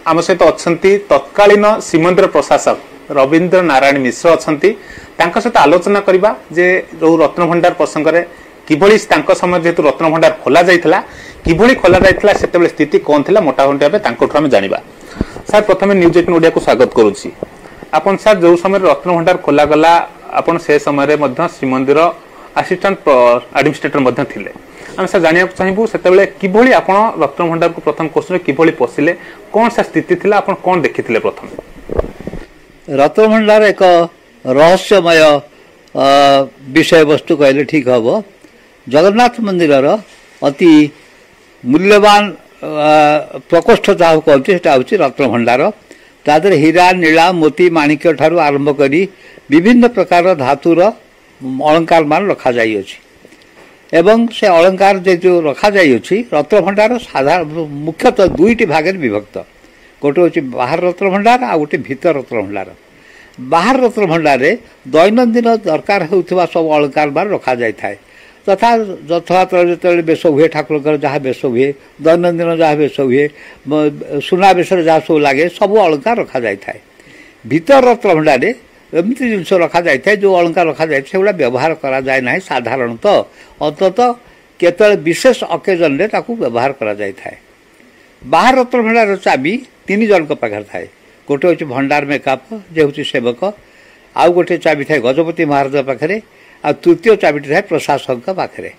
आम सहित अछंती तत्कालीन श्रीमंदिर प्रशासक रवींद्र नारायण मिश्र अछंती। तांका सहित आलोचना करबा जे जो रत्न भंडार प्रसंग रे किभଳି तांका समय जेतु रत्न भंडार खोला जाइथिला किभଳି खोला जाइथिला सेतेबेले स्थिति कोन थिला मोटामोटी भाबे तांकोठु हम जानिबा। सर प्रथमे न्यूज 18 ओडिया को स्वागत करूछि। आपन सर जो समय रत्न भंडार खोला गला आपन से समय श्रीमंदिर असिस्टेंट एडमिनिस्ट्रेटर मध्य थिले। हम सर जानिया चाहिबू सेतेबेले किभଳି आपन रत्न भंडार को प्रथम क्वेश्चन किभଳି पसिले, कोन सा स्थिति थिला, आपन कोन देखिथिले? प्रथम रत्न भंडार एक रहस्यमय विषय वस्तु कहले ठीक हम जगन्नाथ मंदिर अति मूल्यवान प्रकोष्ठ जहाँ कहते हूँ रत्न भंडार तादर हीरा नीला मोती माणिक्य ठारू आरंभ करी विभिन्न प्रकार धातुर अलंकार मान रखा जाइए एवं से अलंकार जो रखा जाइए रत्न भंडार साधारण मुख्यतः दुईटी भाग विभक्त गोटे हूँ बाहर रत्न भंडार आ गोटे भीतर रत्न भंडार बाहर रत्न भंडार दैनंदिन दरकार होता सब अलंकार मान रखा जाए तथा यथात जो बेश हुए ठाकुर जहाँ बेश हुए दैनंदिन जहाँ बेश हुए सुना बेश जहाँ सब लगे सब अलंकार रखा जाए भीतर रत्न भंडार एमती जिनस रखा जाए जो अलंकार रखा जाए से व्यवहार करा जाए ना साधारणतः अंततः केतल विशेष अकेजन रे ताकू व्यवहार करा जाए थाए बाहर रत्न भंडार चाबी 3 जन पाखे थाए गोटे हूँ भंडार मेकअप जे हूँ सेवक आउ गोटे चाबी थाए गजपति महाराज पाखे आ तृतीय चाबिटी थाए प्रशासक पाखे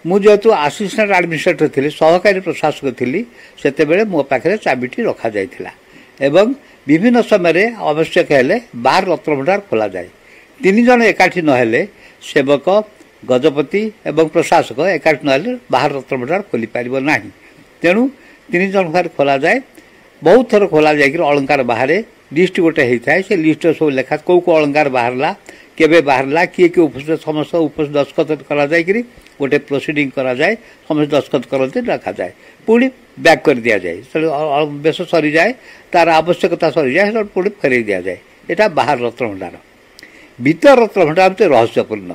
मुझे आसिस्टाट आडमिनिस्ट्रेटर थी सहकारी प्रशासक थी से मो पाखे चाबिटी रखा जाइथिला एवं विभिन्न समय आवश्यक हेले बाहर रत्न भंडार खोल जाए 3 जन एकाठी नहेले सेवक गजपति एवं प्रशासक एकाठी नहेले बाहर रत्न भंडार खोली पार ना तेणु 3 जन घर खोल जाए बहुत थर खोल जाए अलंकार बाहर लिस्ट गोटे होता है से लिस्ट सब लेखा कौ कौ अलंकार बाहरला केबे बाहरला किए किए उपस्थित समस्त उपस्थित दस्खत करा जाए गोटे प्रोसीडिंग करा जाए समस्त दस्खत करते रखा जाए पुणी बैक कर दिया जाए बेश सरी जाए तार आवश्यकता सरी जाए पुणी फेर दिया जाए यहाँ बाहर रत्न भंडार भीतर रत्न भंडार तो रहस्यपूर्ण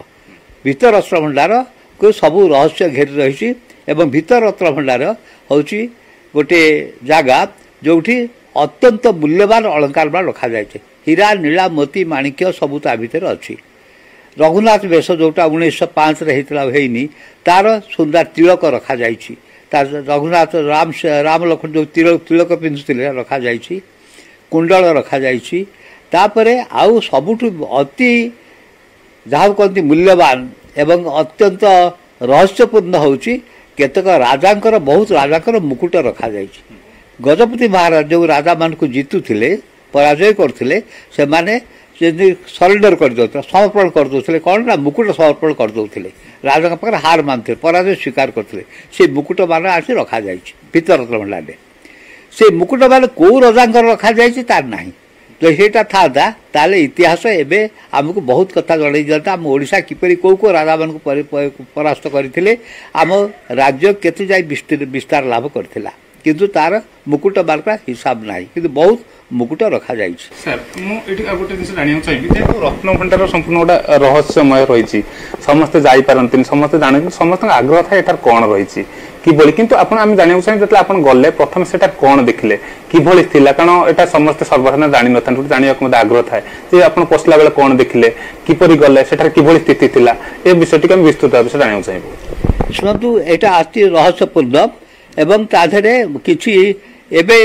भीतर रत्न भंडार को सबू रहस्य घेरी रही एवं भीतर रत्न भंडार हूँ गोटे जगह जो अत्यंत मूल्यवान अलंकार मान रखा जाए हीरा नीला मोती माणिक्य सबू ता भीतर अच्छी रघुनाथ बेश जोटा 1905 होनी तार सुंदर तिलक रखा जाइए रघुनाथ राम लक्ष्मण जो तिलक पिंधुले रखा जाइए कुंडल रखा जाइए आउ सबुठ अति जहाँ कहते मूल्यवान एवं अत्यंत रहस्यपूर्ण हूँ केतक राजा बहुत राजा मुकुट रखा जाइए गजपति महाराज जो राजा मान को जीतुले पराजय करते से माने सरेंडर कर दो समर्पण कर दे कौन ना मुकुट समर्पण कर दे राजा पाखे हार मानते पराजय स्वीकार करते से मुकुट मान आसी रखा जाए भीतर रत्न भंडार से मुकुट मान कौ राजा रखा जाए तार ना तो यहाँ था ताले इतिहास एवं आमको बहुत कथा जन दिता आम ओडिशा किपरि कौ कौ राजा मान परास्त करते आम राज्य केते जाए विस्तार लाभ करथिला किंतु तार मुकुट बारका हिसाब ना कि बहुत मुकुट रखा जाए सर मुझे गोटे जिन जाना चाहिए जेहतु रत्न भंडार संपूर्ण गोटा रहस्यमय रही समस्ते जापारती समस्ते जान समस्त आग्रह था यार कौन रही किभली किंतु आपन आम जाना चाहिए जो आप गले प्रथम से कौन देखिले किभली थिला कारण यहाँ समस्ते सर्वसाधारण जानी न था जानवा आग्रह थाए जे आप पशिला बेले कौन देखिले किपरि गले सेठार किभली स्थिति थिला ए विषय टी विस्तृत भाव से जाना चाहिए शुणु यहाँ अति रहस्यपूर्ण एवं ताधे किसी एबे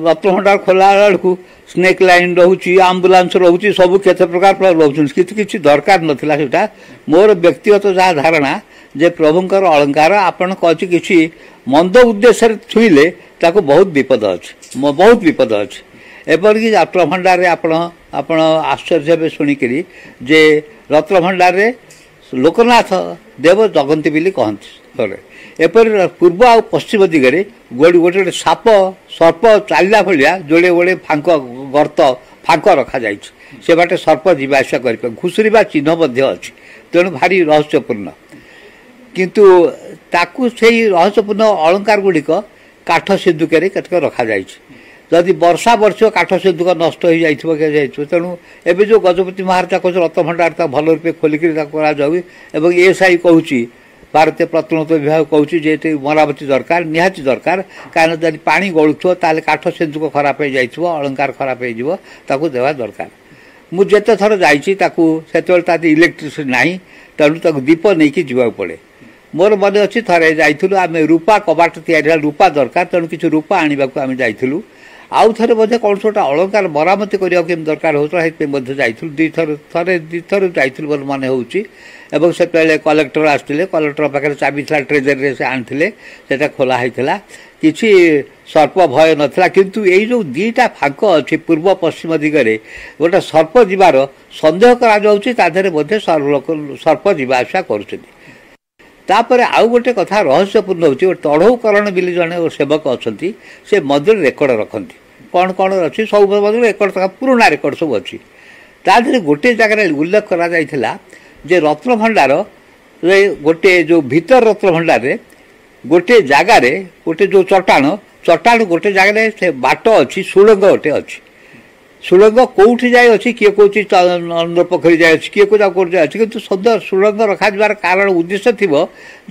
रत्न भंडार खोला बेलू स्नेक लाइन रोचे आम्बुलांस रोचे सब केते प्रकार रोचे किसी दरकार नाला से मोर व्यक्तिगत जहाँ धारणा जे प्रभुंकर अलंकार आपण कह कि मंद उद्देश्य छुईले ताको बहुत विपद अच्छे बहुत विपद अच्छे एपरिक रत्न भंडार आपण आश्चर्य शुणिकी जे रत्न भंडार लोकनाथ देव जगंती बोली कहते एपरि पूर्व आ पश्चिम दिगरे गोटे गोटे साप सर्प चलला भाया जोड़े गोड़े फांक गर्त फांक रखा जाए से बाटे सर्प जीवासा कर घुसुरीबा चिन्ह अच्छी तेणु भारी रहस्यपूर्ण किंतु ताकू से रहस्यपूर्ण अलंकार गुड़िक काठ सिंधुक रखा जाए जदि वर्षा वर्ष काठ सिंधुक नष्ट हो जाए तेणु एवं जो गजपति महाराजा कह रत्न भंडार भल रूपे खोलिक एवं एएसआई कहूँ भारतीय प्रत्नतत्व विभाग कहूँ जे मरामती दरकार निहाती दरकार कहीं जब पानी गलुव ताल काठ सिंधुक खराब हो जाए अलंकार खराब हो देवा दरकार मुझे थर जाते इलेक्ट्रिसिटी ना तेणु दीप नहीं जावाक पड़े मोर मन अच्छी थे जाइलु आम रूपा कबाट या रूपा दरकार तेणु किसी रूपा आने आम जाइलु आउ थे बोधे कौन गोटे अलंकार मरामती करने के दरकार होता जाइलु दी थर जाइलु मन हो से कलेक्टर आसते कलेक्टर पाखे चाबी था ट्रेजरी से आनी से खोला होता କିଛି सर्प भय नथिला किंतु एई जो दीटा फांक अछि पूर्व पश्चिम दिगरे गोटे सर्प जीवार संदेह करा जाउछि ताधरे मध्ये सर्प जीवा आशा करूछथि तापर आउ गोटे कथा रहस्यपूर्ण होछि तढ़ौकरण बिली जने सेवक अछंती से मंदिर रेकर्ड रखंती कौन कौन अच्छी सब मंदिर रेकर्ड पुराना रेकर्ड सब अच्छी ताधरे गोटे जगह उल्लेख करा जाइथिला जे रत्न भंडार रे गोटे जो भीतर रत्न भंडार रे गोटे जगार गोटे जो चट्टाण गोटे जगह से बाट अच्छी सुड़ंग गोटे अच्छी सुड़ंग कौटी जाए अच्छी किए कौन पोखरी जाए किए कौन जाए कि सुंदर सुड़ंग रखार कारण उद्देश्य थी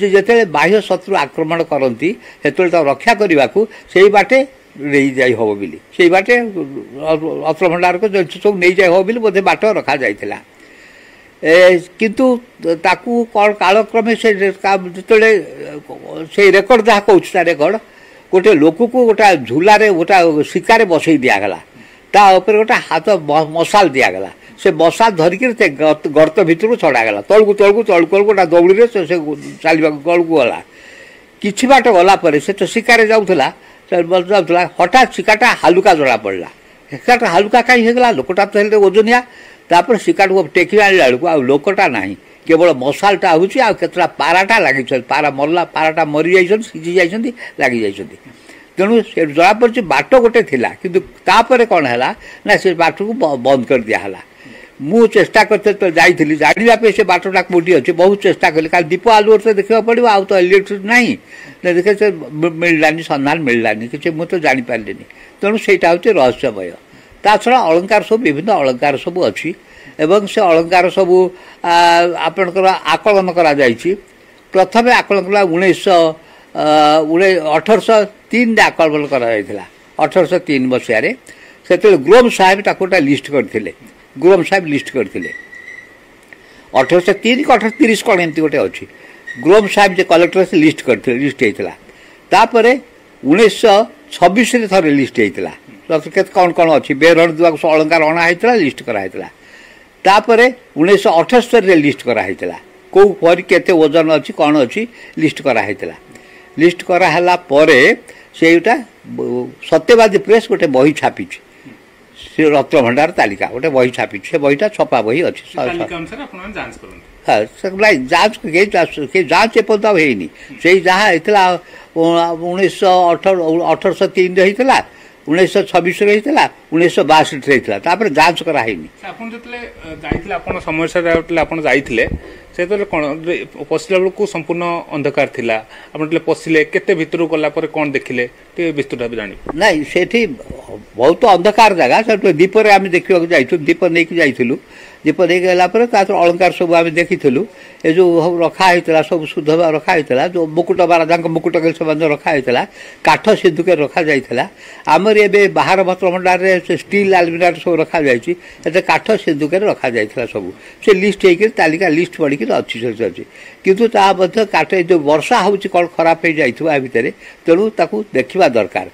जिते बाह्य शत्रु आक्रमण करती से रक्षा करने को से बाटे नहीं जाई हम बोली से बाटे रत्न भंडार को सब नहीं जाए हम बोली बोधे बाट रखा जाइथिला किंतु ताकू कौन कालक्रमे से रेकर्ड जहाँ कौन रेकर्ड गोटे लोक को गोटा झूलारे गोटा शिकार बसई दिगला ता ऊपर गोटा हाथ मशाल दिगला से मशाल धरिक गर्त भितर छड़ागला तलू तलू तलू तलू गोटा दौड़ी से चलवा तलू गला कि बाट गलापर से तो शिकार जाऊला हठात शिकारटा हालुका जड़ा पड़ा शिकारटा हालुका कहीं होगा लोकटा तो ओजनिया तापर शिकार को टेकी आने बेलू आ लोकटा ना केवल मशालटा होची आ केतरा पाराटा लगी पारा मरला पाराटा मरी जाइछन सिझी जाइछन लगी जाइछन तेणु से जरा पड़े बाट गोटे थिला किंतु तापर कौन है ना से बाट को बंद कर दिया है मु चेष्टा करते तो जाइली जानापे से बाटटा कोटी अच्छे बहुत चेष्टा कली का दीप आलुअर से देखा पड़ो आउ तो इलेक्ट्रिक ना देखे से मिललानी संधान मिललानी कि मुझे जापारे तेणु सेटा हूँ रहस्यमय ता छड़ा अलंकार सब विभिन्न अलंकार सब अच्छी एवं से अलंकार सब आपणकर आकलन करा जाइछि प्रथमे आकलन कला 1803 आकलन करा जाइथिला 1803 मसीह से ग्रोम साहेब ताकोटा लिस्ट करथिले ग्रोम साहेब लिस्ट करथिले 1803 को 1830 कौन एमती गोटे अच्छी ग्रोम साहेब जे कलेक्टर से लिस्ट करथिले लिस्ट होइथिला तापरे 1926 रे थरे लिस्ट होइथिला कौन कौन अच्छी बेरहण दुआ अलंकार अणा होइथिला लिस्ट करा होइथिला तापर 1978 लिस्ट कराइला कौ पर केते वजन अच्छी कौन अच्छी लिस्ट कराइला लिस्ट कराला सेटा सत्यवादी प्रेस गोटे बही छापी से रत्न भंडार तालिका गोटे बही छापी से बहीटा छपा बही अच्छी हाँ जांच एपर्त होनी से जहाँ होता 1803 होता 1926 होता 1962 होता तापर जांच कराई से कौन पशिला बेलू संपूर्ण अंधकार थिला आपन पशिले केते भितर गला पर कौन देखिले विस्तृत भाव जानी नहीं सेठी बहुत अंधकार जगह से दीप रे आम देखा जाइछु दीप नहीं जाइथिलु दीप नहीं गला पर अलंकार सब आम देखिथिलु ए जो रखा होता सब शुद्ध रखा होता जो मुकुट महाराजा मुकुट से रखा होता काठ सिंधुक रखा जाइथिला आमर ए बाहर भत्र भंडार रे स्टील आलमिरा सब रखा जाइछि काठ सिंधुक रखा जाइथिला सब से लिस्ट होकर तालिका लिस्ट पड़ी अच्छी अच्छी किंतु ता काठ जो वर्षा हूँ कौन खराब हो जाए भितर तेणु ताकू देखा दरकार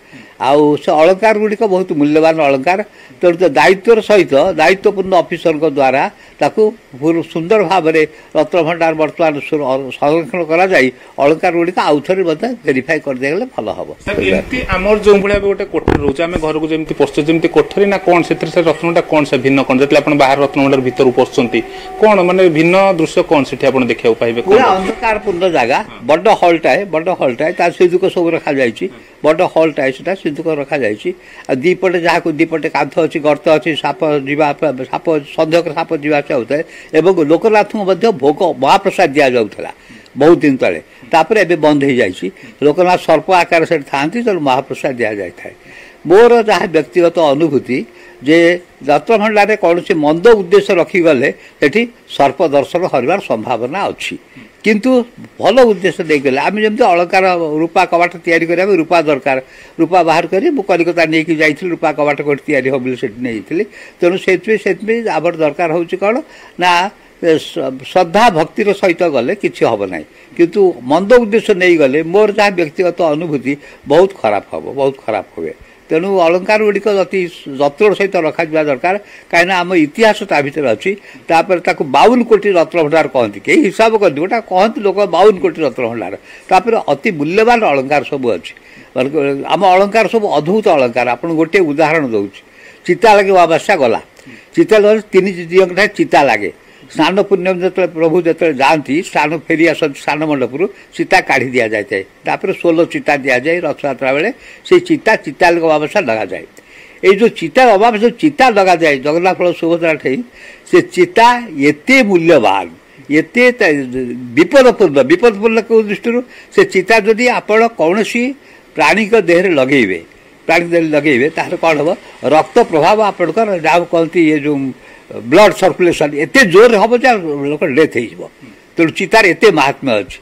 आउ से अलंकार गुड़िक बहुत मूल्यवान अलंकार तेणु तो दायित्वर सहित दायित्वपूर्ण अफिसर द्वारा ताकू सुंदर भाव में रत्न भंडार बर्तमान संरक्षण करा जाई अलंकार गुड़िक आउ थे वेरीफाई कर दिगले भल हम आमर जो भाई गोटे कोठरी रोचे आम घर को जमी पशु जमी कोठरी ना कौन से रत्नटा कौन से भिन्न कौन जो बाहर रत्न भंडार भितर पशुंट कौन माने भिन्न दृश्य कौन से देखा पाइबे अंधकारपूर्ण जगह बड़ हलटाए सिंधुक सब रखा जाइए बड़ हलटाए से सिंधुक रखा जाइए दीपटे जहाँ दीपटे कांथ अच्छी गर्त अच्छी साप जीवा साप संदेह साप जीवा होता है एवं लोकनाथ को भोग महाप्रसाद दि जाऊला बहुत दिन तले तापर एबे बंद हो जाइए लोकनाथ सर्प आकार से था तेणु महाप्रसाद दि जाए मोर जहाँ व्यक्तिगत अनुभूति जे रत्न भंडार कौन से मंद उद्देश्य रखीगले सेठी सर्प दर्शन हरबार संभावना अच्छी किंतु भल उद्देश्य देगले आम जमी अलंकार रूपा कबाट तैयारी करा रूपा दरकार रूपा बाहर कर कलिकता नहीं जाइए रूपा कबाट कौट या नहीं तेणु से आबर दरकार हूँ कौन ना श्रद्धा भक्तिर सहित गले किसी हम ना किंतु मंद उद्देश्य नहीं गले मोर जहाँ व्यक्तिगत अनुभूति बहुत खराब हम बहुत खराब हुए तेणु अलंकार गुड़िक अति जत्नर सहित रखा दरकार कहीं आम इतिहास ता भर अच्छी तापर 52 कोटी रत्न भंडार कहती कई हिसाब करती गोटा कहती लोक 52 कोटी रत्न भंडार तापर अति मूल्यवान अलंकार सब अच्छी आम अलंकार सब अद्भुत अलंकार आप गोटे उदाहरण दूँ चिता लगे अमावस्या गला चिता लगे 3 दिवस चिता लगे स्नान पूर्णिम जो प्रभु जो जाती स्नान फेरी आस स्नान मंडपुर चिता काढ़ी दि जाए तापर 16 चिता दि जाए रथयात्रा बेले से चिता चिता लगे अमावस्या लगा जाए ये जो चिता अमावस्या जो चिता लगा जाए जगन्नाथ बल सुभद्रा ठे से चिता एते मूल्यवान एते विपदपूर्ण दृष्टि से चिता जदि आपण कौन प्राणी देह लगेबे प्राणी देह लगेबे ताहले कौन हम रक्त प्रभाव आपणकर जहाँ कहती ये जो ब्लड सर्कुलेशन एते जोर हम लोक डेथ हो तेणु चितार एते महात्म्य अच्छी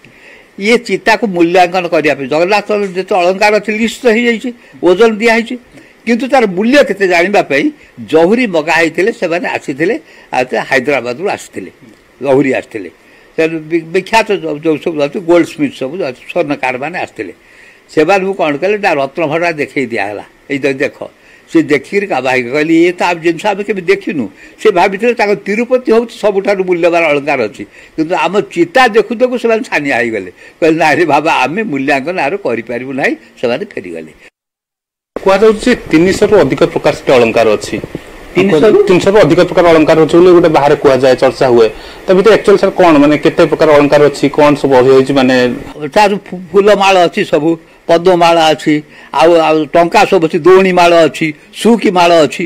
ये चिता को मूल्यांकन करने जगन्नाथ जो अलंकार अच्छे लिस्ट हो ओजन दिखाई किंतु तार मूल्य केते जानापी जहुरी मगाई से आसी हैदराबाद रू आसी जहुरी आसते विख्यात जो सब गोल्ड स्मिथ सब स्वर्णकार मैंने आसते से कौन कले रत्न भंडार देखई दिगला ये देख से देखिक कहली ये तो आप जिनस आम के देखिनु से भाभी तिरुपति हूँ सबुठ मूल्यवान अलंकार अच्छी किंतु आम चिता देखु देखु से छानिया हो गले कहले ना रे बाबा आम मूल्यांकन आर करूँ ना से फेरीगले कहुचे 300 रु अधिक प्रकार से अलंकार अच्छी 300 रु अधिक प्रकार अलंकार अच्छे गोटे बाहर कहुए चर्चा हुए भर एक्चुअल सर कौन माने केते प्रकार अलंकार अच्छी कौन सब माने फूलमाल अच्छी सब पद्ममाल अच्छी टंका सब अच्छी दोणी माल अच्छी सुकी माल अच्छी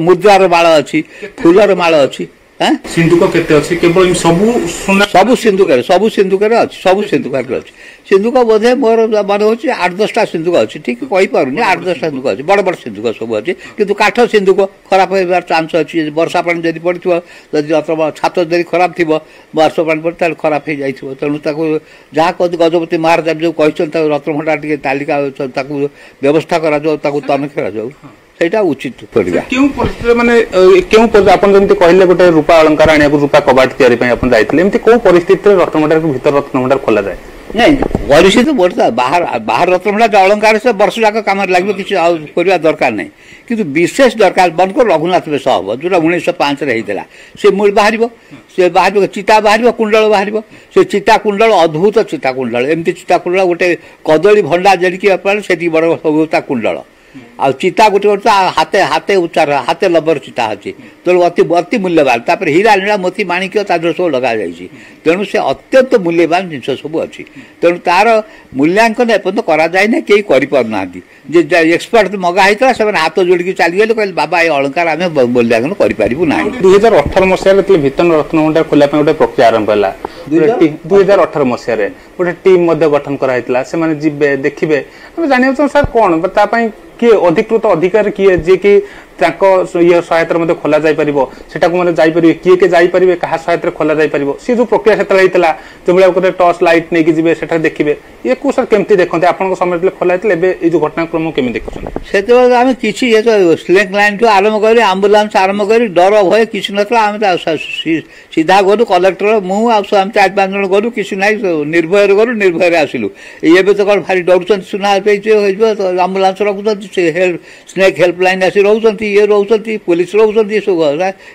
मुद्रार माल अच्छी फूलर माल अच्छी सिंधुक केते अछि केवल सब सिंधुक अच्छी सब सिंधुकार अच्छी सिंधुक बोधे मोर मन हो 8-10टा सिंधुक अच्छी ठीक कही पारुनी 8-10टा सिंधुक अच्छी बड़ बड़ सिंधुक सब अच्छी किंतु काठ सिंधुक खराब हो चांस अच्छी वर्षा पानी जब पड़ो जब छात जब खराब थी वर्षा पानी पड़े खराब हो जाए तेणु जहाँ कहते गजपति महाराज जो कहते रत्न भंडार टी तालिका व्यवस्था करा तनखी करा सेटा उचित पड़िया क्यों परिस्थिति माने क्यों आपन जंती कहले गोटे रूपा अलंकार आनिया रूपा कबाट तयारी पई आपन जाइतले एमती को परिस्थिति रे रत्न भंडार के भीतर रत्न भंडार खोला जाए नहीं परिस्थिति बोलता बाहर रत्न भंडार अलंकार से वर्ष जाक काम लागबे किछ करबा दरकार नहीं किंतु विशेष दरकार बंद कर रघुनाथ बेश हम जो 1905 रे हेतला से मूल बाहर चिता बाहर कुंडल बाहर से चिता कुंडल अद्भुत चिता कुंडल एमती चिता कुंडल गोटे कदली भंडा जड़की अपन सेठी बड़ सबता कुंडल आ चिता गोटे गोटे हाथे हाथे उच्चार हाथे लबर चिता अच्छी तेणु अति मूल्यवान तापर हीरा नीला मोती माणिक्य तादर सब लगा जाइए तेणु से अत्यंत मूल्यवान जिनस सब अच्छी तेणु तार मूल्यांकन एपर्यंत कराए ना कई करना जे एक्सपर्ट मगा होता से हाथ जोड़िकी चलीगले कहले बाबा ये अलंकार आम मूल्यांकन करूँ ना 2018 मसीह भितन रत्न भंडार खोल गोटे प्रक्रिया आरंभ है 2018 मसीह गोटे टीम गठन कराइला से जीवे देखिए जाना सर कौन किए अधिकृत अधिकारी किए जी कि ये सहायता खोल जापर किए के जापर क्या सहायता खोल जापर सी जो प्रक्रिया से जो टर्च लाइट नहीं जी से देखिए ये को सर केमती देखते आप समय खोला ये जो घटनाक्रम केमी देखुं से आम कि स्लेक लाइन ठूँ आरंभ कर आंबुलांस आरंभ कर डर भय किसी ना सीधा गलु कलेक्टर मुझे 4-5 जन गलु किसी ना निर्भय गलु निर्भय आसलु ये तो कौन भारी डर सुना आंबुलांस रखुच्च स्नेक हेल्पलाइन आसी रोच ये रोच पुलिस रोच सब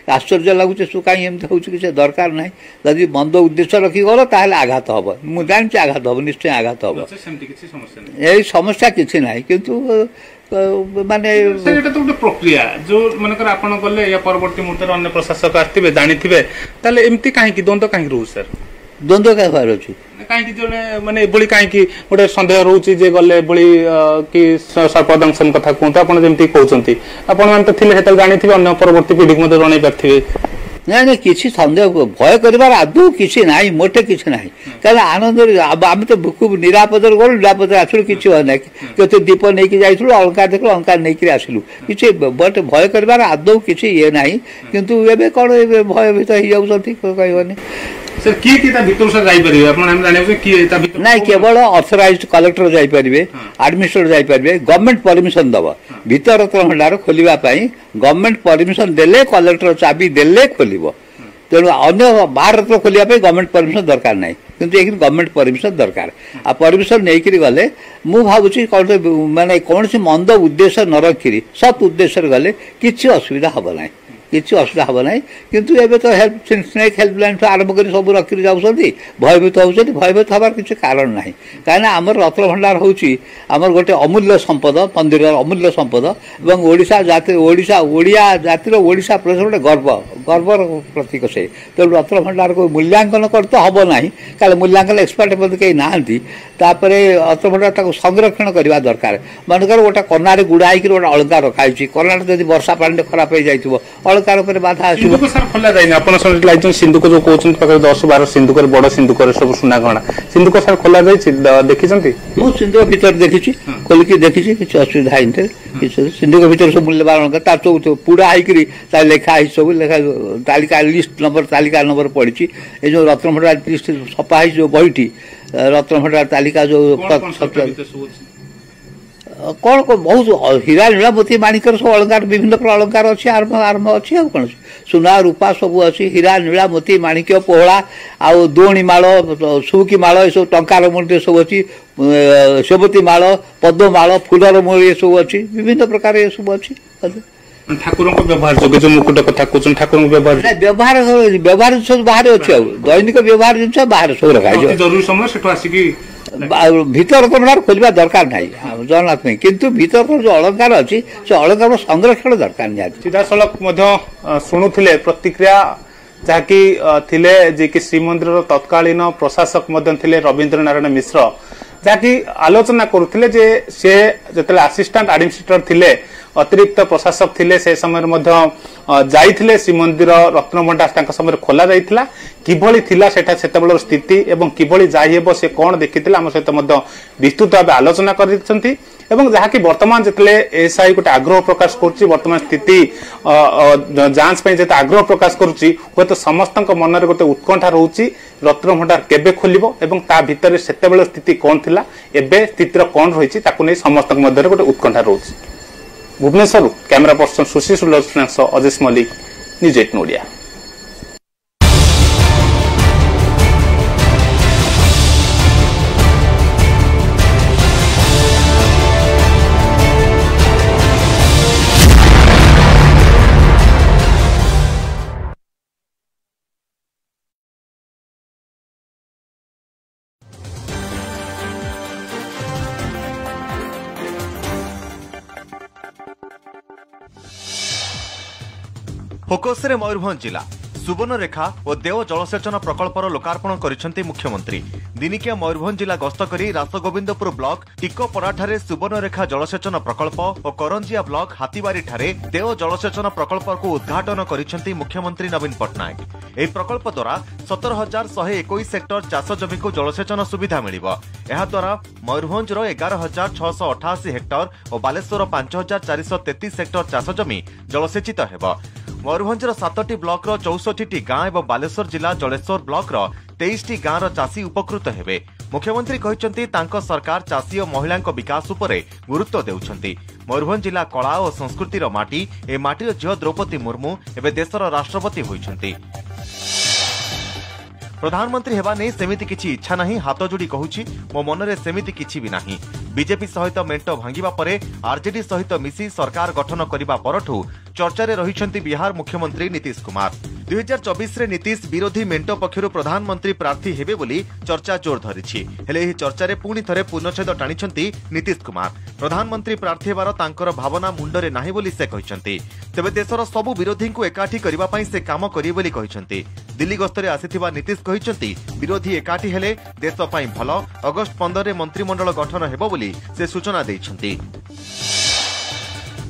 आश्चर्य लगुच सब कहीं एमती हो दरकार ना जदि मंद उद्देश्य रखी गल ताहले आघात हम मुझे जानी आघात हम निश्चय आघात हम यही समस्या किसी ना किंतु माने प्रक्रिया जो मनकर आपण गले या परवर्ती मुहूर्त अन्य प्रशासक आसथिबे जानिथिबे ताले एमती काहे कि द्वंद्व काहे रहू सर द्वंद्व क्या बाहर अच्छी कहीं जड़े माने एभली कहीं गोटे सन्देह रोचे जे गले एभली कि सर्पदंशन कथा कहते आप जमी कहते आपण तो थे जानी अन्य परवर्ती पीढ़ी को जन पारे ना ना किसी सन्देह भय कर आदौ किसी ना मोटे किसी ना क्या आनंद आम तो खूब निरापद गलु निरापद आसलु कि ना दीप नहीं जाइलु अलंकार देख अलंकार नहीं आसलु कि बट भय कर आदौ किसी ये ना किंतु एबे कौन भयभीत हो जाती कहनी सर किए भीतर सर जाइए आपण जाने किए ना केवल ऑथराइज्ड कलेक्टर जाइए एडमिनिस्ट्रेटर जाइए गवर्नमेंट परमिशन दब भीतर रत्न भंडार खोलने गवर्नमेंट परमिशन देले कलेक्टर चाबी देले खोल तेणु अन्य बाहर रत्न खोलिया गवर्नमेंट परमिशन दरकार नहीं किंतु एक गवर्नमेंट परमिशन दरकार आ परमिशन नहीं गले मु भावुची माने कौन सी मंद उद्देश्य न रखी सत उद्देश्य गले किसी असुविधा हम ना किसी असुविधा हम ना किंतु एबे तो हेल्प स्नेक हेल्पलाइन आरंभ कर सब रखी जाऊँगी भयभीत होती भयभीत हबार किसी कारण ना कहीं आमर रत्न भंडार हूँ आमर गोटे अमूल्य संपद मंदिर अमूल्य संपद और ओडिशा जाति ओडिया जातिर ओडिशा प्रदेश गोटे गर्वर प्रतीक से तेणु रत्न भंडार को मूल्यांकन कर तो हम ना क्या मूल्यांकन एक्सपर्ट कहीं ना रत्न भंडार संरक्षण करने दरकार मनकर गोटे कनारे गुड़ाई गोटे अलंकार रखाई कनाटा जब वर्षा पानी खराब हो जाए अलंकार पर बाधा सिंधुक सर खोला जाए आपन सर सिंधुक जो कहते पाखे 10-12 सिंधुक बड़ सिंधुक सब सुना गहना सिंधुक सर खोला जाए देखी मुझे सिंधुक भीतर देखी खोलिक देखी किसी असुविधा नहीं सिंधुक भीतर सब मूल्यवान अलंकार पुड़ा होकर लेखा सब लेखा तालिका लिस्ट नंबर तालिका नंबर पड़ी ये जो रत्न भंडार लिस्ट छपा है जो बहीटी रत्न भंडार तालिका जो कौन को बहुत हीरा नीला मोती माणिकर सब अलंकार विभिन्न प्रकार अलंकार अच्छी आरंभ आरंभ अच्छी आ कौन सुना रूपा सब अच्छी हीरा नीला मोती माणिक्य पोहला आउ दोणी माल सुकी माल ये सब टंकार मूल्य सब अच्छी सेवती माल पद्म माल फूलर मूल्य सब अच्छी विभिन्न प्रकार ये सब अच्छी ठाकुर व्यवहार जो जो मुकुट कथा कहते ठाकुर व्यवहार व्यवहार व्यवहार सब बाहर अच्छे दैनिक व्यवहार जिन बाहर सब रखा जरूरी समय से आसिकी भीतर रत्न खोलवा दरकार नहीं जगन्नाथ नहीं किंतु भीतर जो अलंकार अच्छी से अलंकार संरक्षण दरकार नहीं सीधा सड़क शुणुले प्रतिक्रिया जहाँकि थिले जे कि श्रीमंदिर तत्कालीन प्रशासक थे रवींद्र नारायण मिश्र जहाँकि आलोचना करुले जे से जो असिस्टेंट एडमिनिस्ट्रेटर थिले अतिरिक्त प्रशासक थिले से समय जाइथिले श्रीमंदिर रत्नभंडार समय खोला जाइथिला किभଳି थिला सेटा सेतेबेलर स्थिति एवं किभଳି जाई हेबो से कोन देखिथिला हम सहित विस्तृत भाव आलोचना करिसंती एवं जहाँकि वर्तमान जितले एसआई गोटे आग्रह प्रकाश करुच्ची वर्तमान स्थिति जांच पे जेते आग्रह प्रकाश करुच्ची हुए तो समस्त मन में गोटे उत्कंठा रोची रत्नभंडार केबे खोलिबो एवं ता भितर सेतेबेलर स्थिति कोन थिला एबे स्थितिर कोन रहिछि ताकु नै समस्त मध्य गोटे उत्कंठा रोची भुवनेश्वर कैमरा पर्सन सुशील सुलोचना अजेश मल्लिक न्यूज 8 ओडिया। फोकस मयूरभंज जिला सुवर्णरेखा और देव जलसेचन प्रकल्पर लोकार्पण करिसेंती मुख्यमंत्री दिनिकिया मयूरभंज जिला गस्त करी रासगोविंदपुर ब्लॉक टिकोपराठारे सुवर्णरेखा जलसेचन प्रकल्प और करंजिया ब्लॉक हाथीबारी ठारे देव जलसेचन प्रकल्प को उद्घाटन करिसेंती मुख्यमंत्री नवीन पट्टनायक एही प्रकल्प द्वारा 17,121 हेक्टर चाष जमी को जलसेचन सुविधा मिलिबो। एहा द्वारा मयूरभंजर 11,688 हेक्टर और बालेश्वर 5,433 हेक्टर चाष जमी जलसेचित हेबो। मयूरभंजर 7टी ब्लॉक 64टी गाँ और बालेश्वर जिला जलेश्वर ब्लॉक 23टी गाँव चाषी उपकृत हेबे। मुख्यमंत्री कहिसेंती तांको सरकार चाषी और महिला विकास उपरे गुरुत्व देउछंती। मयूरभंज जिला कला और संस्कृतिर माटी ए माटीर झियो द्रौपदी मुर्मू एबे देशर राष्ट्रपति होइछंती। प्रधानमंत्री हेबा नै सेमिति किछि इच्छा नहीं हाथ जोड़ी कहूछि मो मनरे सेमिति किछि भी नहीं। बीजेपी सहित मेंट भांगिबा परे आरजेडी सहित मिसी सरकार गठन करिबा परठू चर्चारे रहिछंती बिहार मुख्यमंत्री नीतीश कुमार। 2024 रे नीतीश विरोधी मेंट पक्षरु प्रधानमंत्री प्रार्थी हेबे बोली चर्चा जोर धरिछि। हेले एही चर्चारे पुणी थरे पूर्णछेद टाणिछंती नीतीश कुमार। प्रधानमंत्री प्रार्थी हेबार तांकर भावना मुंडरे नाही बोली से कहिछंती। तेबे देशर सबु विरोधी को एकाठी करिबा पई से काम करिवे बोली कहिछंती। दिल्ली गस्तरे आसिथिबा नीतीश कहिछंती विरोधी एकाठी हेले देश पई भलो। अगस्त 15 रे मंत्रिमंडल गठन हेबो बोली से सूचना दैछंती।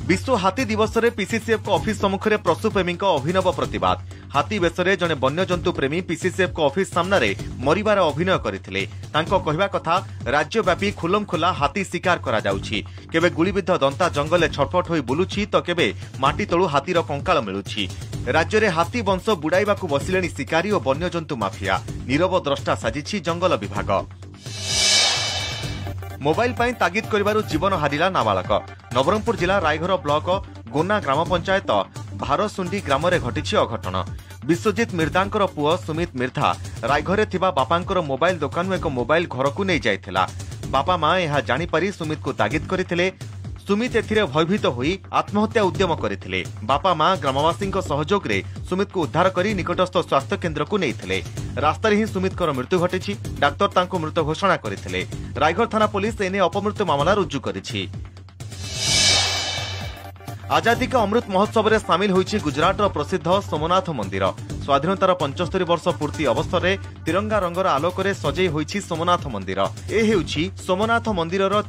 विश्व हाथी दिवस रे पीसीसीएफ को ऑफिस सम्मुख में पशुप्रेमी अभिनव प्रतिवाद। हाथी बेसरे जड़े वन्यजंतु प्रेमी पीसीसीएफ को ऑफिस सामने मरिबार अभिनय करथिले। तांको कहिबा कथा राज्यव्यापी खुलम खुला हाथी शिकार करा जाउछि। केबे गुलीबिद्ध दंता जंगल छटपट होई बुलुछि तो केबे माटी तळु हाथीर कंकाल मिलुछि। राज्य में हाथी वंश बुड़ाइबाकु बसिलेनी शिकारी और वन्यजंतु माफिया। नीरव द्रष्टा साजिछि जंगल विभाग। मोबाइल पाई तागिद करिबारु जीवन हारिला नाबालक। नवरंगपुर जिला रायघर ब्लॉक गोना ग्राम पंचायत भारसुंडी ग्राम रे घटिछि अघटन। विश्वजित मिर्धांकर पुओ सुमित मिर्धा रायघरे थिबा बापांकर मोबाइल दुकान एक मोबाइल घर को नहीं जाइथिला। बापा मां यह जानिपारी सुमित को तागिद करथिले। सुमित एथिरे भयभीत होई आत्महत्या उद्यम करथिले। बापा मां ग्रामवासी सहयोग रे सुमित को उद्धार करी निकटस्थ स्वास्थ्य केन्द्र को नेइथिले। रास्तार ही सुमित मृत्यु घटिछि। डाक्तर तांको मृत घोषणा करथिले। रायगढ़ थाना पुलिस एने अपमृत्यु मामला रुजु करिछि। आजादी का अमृत महोत्सव में सामिल होइछि गुजरात प्रसिद्ध सोमनाथ मंदिर। स्वाधीनतार 75 वर्ष पूर्ति अवसर में तिरंगा रंगर आलोक सजई होइछि सोमनाथ मंदिर। ए हेउछि सोमनाथ मंदिरर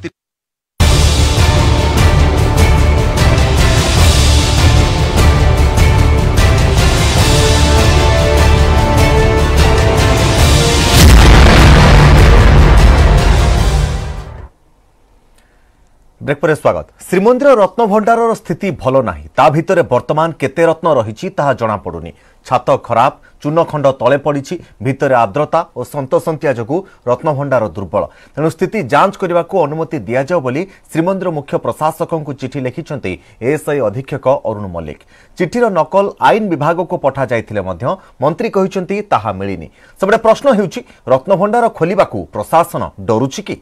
ब्रेक पर स्वागत। श्रीमंदिर रत्न भंडार स्थिति भल नाही। ता भितरे वर्तमान केते रत्न रहिछि ताहा जणा पडुनी। छात खराब, चूनखंड तले पड़िछि, भितरे आर्द्रता और सन्तसंतिया जगु रत्न भंडार दुर्बल। तेणु स्थिति जांच करने को अनुमति दिया जाओ बोली श्रीमंदिर मुख्य प्रशासकों को चिठी लिखिछन्ति एएसआई अधीक्षक अरुण मल्लिक। चिठीर नकल आईन विभाग को पठा जाइथिले मध्य मंत्री कहिछन्ति ताहा मिलिनी। सबडे प्रश्न हेउछि रत्न भंडार खोलिबाकू प्रशासन डरुछि कि?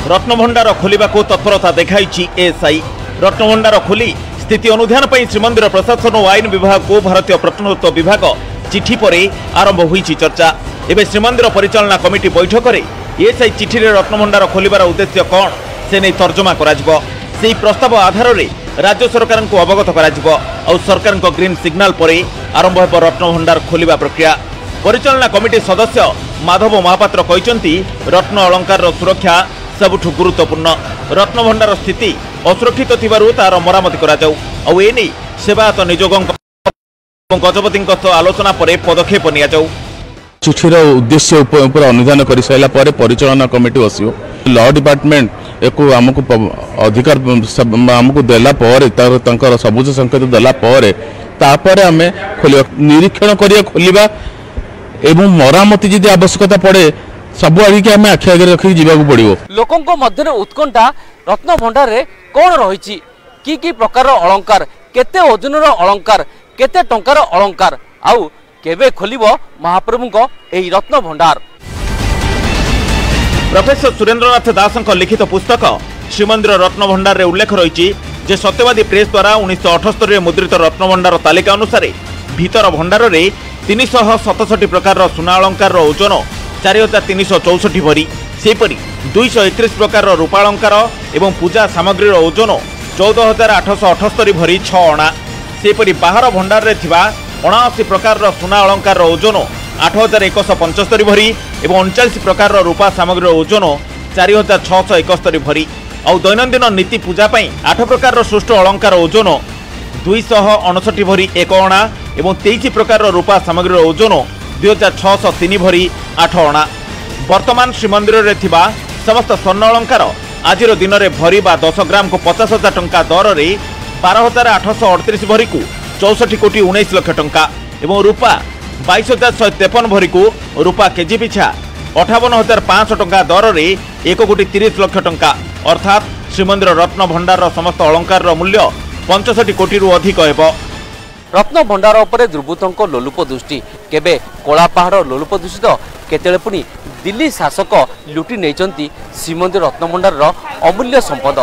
रत्नभंडार खोलिबाकू तत्परता देखाइछि एएसआई। रत्नभंडार खोली स्थिति अनुध्यान पई श्रीमंदिर प्रशासन और आईन विभाग को भारतीय प्रत्नतत्व विभाग चिठी परे आरंभ होईछि चर्चा। एबे श्रीमंदिर परिचालना कमिटी बैठक रे एएसआई चिठी रे रत्नभंडार खोलिबार उद्देश्य कोन से नै तर्जमा कराजिबो। सेही प्रस्ताव आधार रे राज्य सरकार को अवगत कराजिबो और सरकार को ग्रीन सिग्नल परे आरंभ हेबो रत्नभंडार खोलिबा प्रक्रिया। परिचालना कमिटी सदस्य माधव महापात्र कहिसंती रत्न अलंकार रो सुरक्षा सबुठु गुरुत्वपूर्ण। रत्न भंडार स्थिति असुरक्षित थिबारु तार मरामती करा जाऊ और एने सेवायत नियोजक गजपति आलोचना पर पदक्षेप निया जाऊ। चिठीर उद्देश्य उपर अनुधान कर सारा पर परिचालना कमिटी बसियो। लॉ डिपार्टमेंट एको आमको अधिकार आमको देला पर सबुज संकेत देला पर आम खोल निरीक्षण करिया खोलिबा एवं मरामती जदि आवश्यकता पड़े सब आगे आम आखि आगे रखी जीवाक पड़ो। लोकों मध्य उत्कंठा रत्न भंडार रे कौन रही की प्रकार अलंकार केते ओजनर अलंकार केते टंकार अलंकार आउ केबे खोलिबो महाप्रभु एही रत्न भंडार। प्रोफेसर सुरेंद्रनाथ दासଙ୍କ लिखित पुस्तक श्रीमंदिर रत्न भंडार रे उल्लेख रही जे सत्यवादी प्रेस द्वारा 1978 मुद्रित रत्न भंडार तालिका अनुसार भीतर भंडार रे 367 प्रकार सुना अलंकार ओजन 4364 भरी सेपरी 231 प्रकार रूपालंकार एवं पूजा सामग्री ओजन 14878 भरी 6 अणा। सेपरी बाहर भंडार रे थिबा 79 प्रकार सुना अलंकार ओजन 8175 भरी एवं 39 प्रकार रूपा सामग्री ओजन 4671 भरी और दैनंदिन नीति पूजा पई 8 प्रकार सृष्ट अलंकार ओजन 259 भरी 1 अणा एवं 23 प्रकार रूपा सामग्री ओजन 2603 भरी 8 अणा। वर्तमान श्रीमंदिर रे थिबा समस्त स्वर्ण अलंकार आज दिन में भरी बा 10 ग्राम को 50,000 टंका दर रे 12,838 भरी को 64 कोटी 19 लाख टंका एवं रूपा 22,153 भरी को रूपा केजी पिछा 58,500 टंका दर रे 1 कोटी 30 लाख टंका अर्थात श्रीमंदिर रत्न भंडार समस्त अलंकार मूल्य 65 कोटी रु अधिक हेबो। रत्न भंडार उपरे दुर्बृत्तों लोलुप दृष्टि केबे कोला पहाड़ लोलुप दूषित केतेले पुनी दिल्ली शासक लुटी नहीं श्रीमंदिर रत्न भंडार अमूल्य संपद।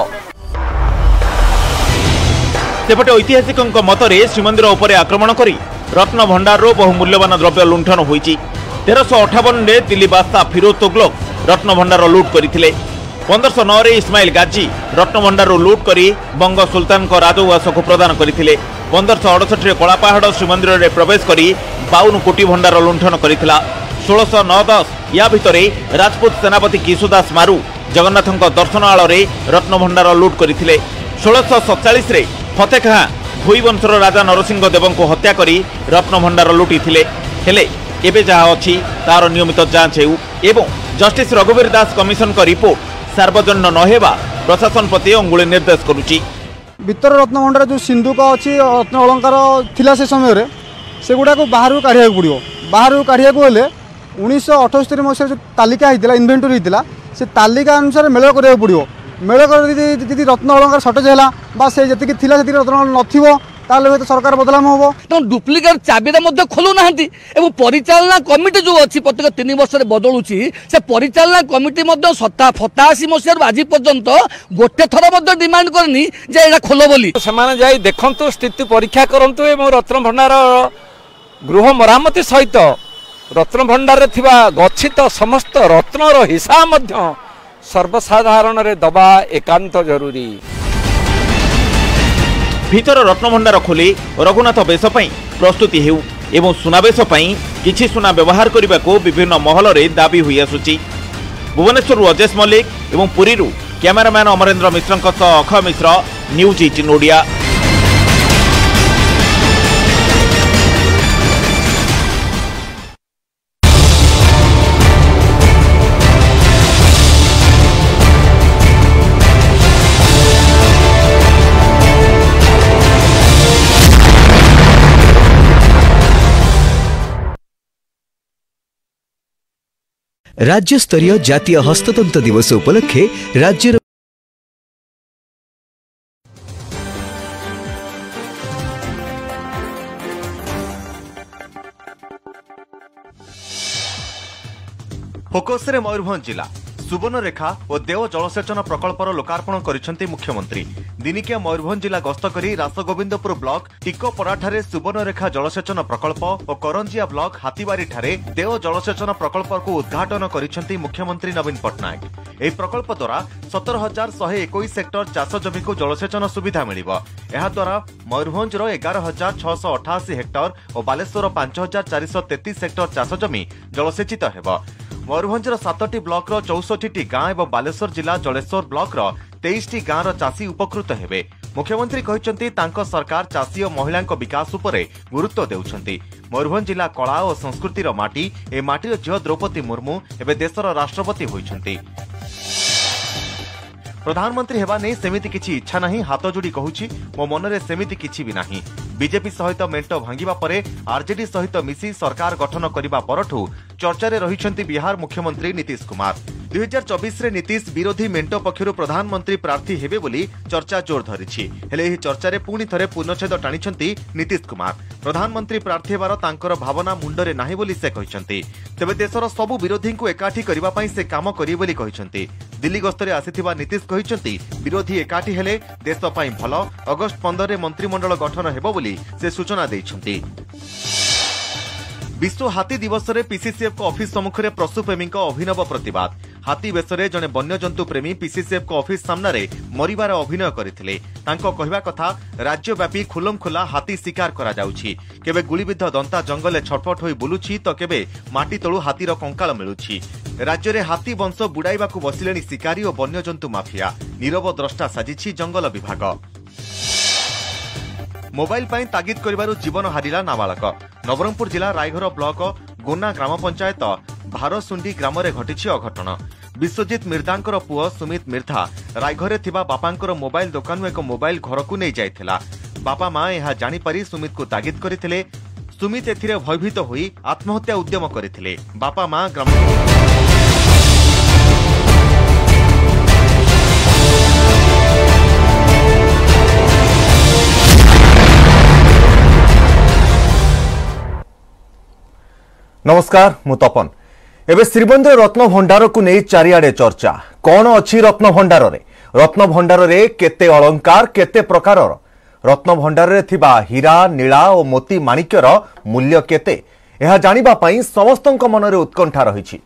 सेपटे ऐतिहासिकों मतरे श्रीमंदिर उपरे आक्रमण करी रत्न भंडार बहु मूल्यवान द्रव्य लुंठन होईछि। 1358 रे दिल्ली बादशाह फिरोज तुगलक रत्न भंडार लुट करथिले। 1509 रे इस्माइल गाजी रत्न भंडार लुट करी बंग सुल्तान को राजउआस को प्रदान करथिले। 1568 रे कलापहाड़ श्रीमंदिर रे प्रवेश करी 52 कोटी भंडार लुंठन करथिला। 1609-10 या भितरे राजपूत सेनापति किशोदास मारू जगन्नाथଙ୍କ दर्शनालय रत्न भंडार लुट करथिले। 1647 रे फतेह खां भोई वंशर राजा नरसिंह देव को हत्या करी रत्न भंडार लुटिथिले। हेले एबे जहाँ अच्छी तार नियमित जांच हेउ एवं जस्टिस रघुवीर दास कमिशन का रिपोर्ट सार्वजनिक न हेबा प्रशासन प्रति अंगुली निर्देश करुची। भितर रत्न भंडार जो सिंधुक अच्छी रत्न अलंकार थिला से समय रे से गुडा को बाहर काढ़िया पड़ो। बाहर काढ़िया हेले 1978 मसीह जो तालिका होता इन्वेंटरी होता से तालिका अनुसार मेल करा पड़ो। मेलक जी रत्न अलंकार सर्टेज है से जी रत्न न ताले तो सरकार बदलाम हम तेणु डुप्लिकेट चाबी खोलु ना परिचालना कमिटी जो अच्छी प्रत्येक 3 वर्ष बदलू से परिचालना कमिटी सता 87 मसीह आज पर्यंत गोटे थर डिमांड करनी जे एटा खोल बोली से देखु स्थिति परीक्षा करंतु एवं रत्न भंडार गृह मरामती सहित रत्न भंडार गच्छित समस्त रत्नर हिसाब सर्वसाधारण रे दबा एकांत जरूरी। भीतर रत्नभंडार खोली रघुनाथ बेश प्रस्तुति हेउ एवं सुनाबेश किछि सुना व्यवहार करने को विभिन्न महल रे दाबी हुई आसुची। भुवनेश्वर अजेश मल्लिक एवं पुरी कैमेरामैन अमरेंद्र मिश्र अक्षय मिश्र न्यूज 18 ओडिया। राज्य स्तरीय जातीय हस्ततंत्र दिवस उपलक्षे राज्य फोकस रे मयूरभंज जिला सुवर्णरेखा और देव जलसेचन प्रकल्पर लोकार्पण करिसेंति मुख्यमंत्री। दिनिकिया मयूरभंज जिला गस्त करी रासगोविंदपुर ब्लॉक टिकोपराठारे सुवर्णरेखा जलसेचन प्रकल्प और करंजिया ब्लॉक हाथीबारी ठारे देव जलसेचन प्रकल्प को उद्घाटन करिसेंति मुख्यमंत्री नवीन पट्टनायक। एही प्रकल्प द्वारा 17,121 हेक्टर चाष जमी को जलसेचन सुविधा मिलिबो। एहा द्वारा मयूरभंज 11,688 हेक्टर और बालेश्वर 5,433 हेक्टर चाष जमी जलसेचित हेबो। मयूरभंजर 7टी ब्लॉक 64टी गाँ और बालेश्वर जिला जलेश्वर ब्लॉक 23टी गाँव चाषी उपकृत हेबे। मुख्यमंत्री कहिसेंति तांको सरकार चाषी और महिला विकास उपरे गुरुत्व देउछंती। मयूरभंज जिला कला और संस्कृतिर माटी ए माटीर झियो द्रौपदी मुर्मू एबे देशर राष्ट्रपति होइछंती। प्रधानमंत्री हेबा नै सेमिति किछि इच्छा नाही, हाथ जोड़ी कहूछि मो मनरे सेमिति किछि भी नाही। बीजेपी सहित मेंट भांगिबा परे आरजेडी सहित मिसी सरकार गठन करिबा परठू चर्चा रे रहिछंती बिहार मुख्यमंत्री नीतीश कुमार। 2024 रे नीतीश विरोधी मेंट पक्षरु प्रधानमंत्री प्रार्थी हेबे बोली चर्चा जोर धरिछि। हेले एही चर्चा रे पुणी थरे पूर्णछेद टाणिछंती नीतीश कुमार। प्रधानमंत्री प्रार्थी हेबार तांकर भावना मुंडरे नाही बोली से कहिछंती। तेबे देशर सबु विरोधी को एकाठी करिबा पई से काम करी बोली कहिछंती। दिल्ली गस्तरे आसिथिबा नीतीश कहिछंती विरोधी एकाठी हेले देश पई भल। अगस्त 15 रे मंत्रिमंडल गठन हेबो बोली से सूचना दैछंती। विश्व हाथी दिवस रे पीसीसीएफ को ऑफिस सम्मुख रे पशुप्रेमी अभिनव प्रतिवाद। हाथी बेसरे जने वन्यजंतु प्रेमी पीसीसीएफ को ऑफिस सामने मरिबार अभिनय करथिले। तांको कहिबा कथा राज्यव्यापी खुलमखुला हाथी शिकार करा जाउछि। केबे गुलिबिद्ध दंता जंगले छटपट होई बुलुछि तो केबे माटी तळु हाथीर कंकाळ मिलुछि। राज्य रे हाथी वंश बुडाइबाकू बसिलेनी शिकारी और वन्यजंतु माफिया। नीरव द्रष्टा साजिछि जंगल विभाग। मोबाइल पाई तागिद करिबारु जीवन हारिला नाबालक। नवरंगपुर जिला रायघर ब्लॉक गोना ग्राम पंचायत भारसुंडी ग्राम रे घटिछि अघटन। विश्वजीत मिर्धांकर पुओ सुमित मिर्धा रायघरे थिबा बापांकर मोबाइल दुकान एक मोबाइल घर को नहीं जाइथिला। बापा मां यह जानि पारी सुमित को तागिद करथिले। सुमित एथिरे भयभीत होई आत्महत्या उद्यम करथिले। बापा मां ग्राम नमस्कार मु तपन। एबे श्रीमंदिर रत्न भंडार को नहीं चारिआडे चर्चा। कौन अच्छी रत्न भंडार रे? रत्न भंडार रे केते अलंकार केते प्रकार? रत्न भंडार रे थिबा हीरा नीला और मोती माणिक्यर मूल्य केते? यह जानिबा पई समस्तक मन रे उत्कंठा रहिछि।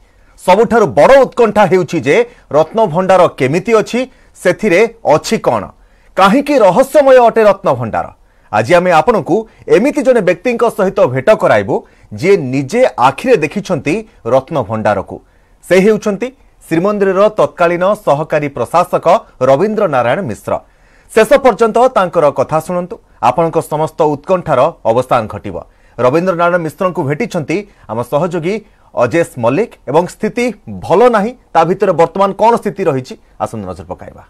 सबुठारु बड़ उत्कंठा हेउछि जे रत्न भंडार केमिति अछि, सेथिरे अछि कोन, काहीकि रहस्यमय अटे रत्न भंडार। आज आमे आपनकु एमिति जने व्यक्ति सहित भेट कराइबु जे निजे आखिरे देखिछंती रत्न भंडार को। से हेउछंती श्रीमंदिर तत्कालीन सहकारी प्रशासक रवींद्र नारायण मिश्र। शेष पर्यंत तांकर कथा शुणु। आपनक समस्त उत्कंठार अवसान घटिब। रवींद्र नारायण मिश्र को भेटिछंती आम सहयोगी अजेश मल्लिक एवं स्थिति भल नाही ता भितर वर्तमान कोन स्थिति रहिछि आसन नजर पकाइबा।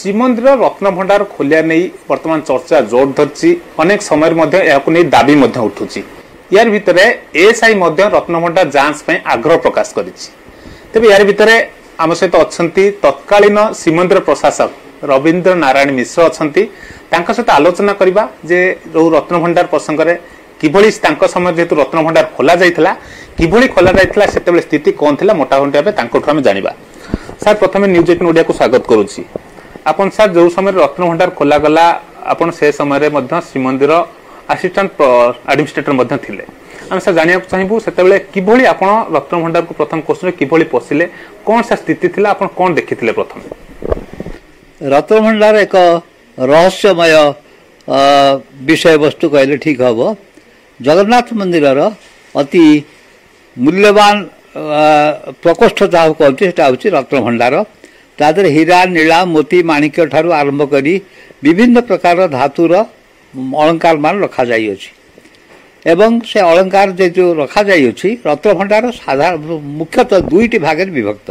ଶ୍ରୀମନ୍ଦିର ରତ୍ନଭଣ୍ଡାର ଖୋଲିବା ନେଇ ବର୍ତ୍ତମାନ ଚର୍ଚ୍ଚା ଜୋର ଧରିଛି। ଅନେକ ସମୟରେ ମଧ୍ୟ ଏହାକୁ ନେଇ ଦାବି ମଧ୍ୟ ଉଠୁଛି। यार भितर एएसआई रत्नभंडार जांच आग्रह प्रकाश करिछि। तेबे यार भितर आम सहित अच्छी तत्कालीन श्रीमंदिर प्रशासक रवींद्र नारायण मिश्र अच्छी सहित आलोचना करबा जे जो रत्नभंडार प्रसंग में किभली समय जेहेतु रत्नभंडार खोला जाइथिला किभली खोला जाइथिला सेतेबेले स्थिति कौन थिला मोटामोटी भाबे तांकोठु आमे जानिबा। सर प्रथमे न्यूज 18 ओडिया को स्वागत करूछि। आपन सर जो समय रत्नभंडार खोला गला आपन से समय रे मध्य श्रीमंदिर असिस्टेंट एडमिनिस्ट्रेटर मध्य थिले। आम सर जानिया चाहिबू सेतेबेले किभली आपन रत्नभंडार को प्रथम क्वेश्चन किभली पसिले कोन सा स्थिति थिला आपन कोन देखिथिले? प्रथम रत्नभंडार एक रहस्यमय विषय वस्तु कहले ठीक हबो। जगन्नाथ मंदिर अति मूल्यवान प्रकोष्ठ जहाँ कहते हैं रत्नभंडार। तादर हीरा नीला मोती माणिक्य ठारू आरंभ करी विभिन्न प्रकार धातुर अलंकार मान रखा जाई अछि एवं से अलंकार जो रखा जाई अछि रत्नभंडार साधारण मुख्यतः दुईटी भागे विभक्त।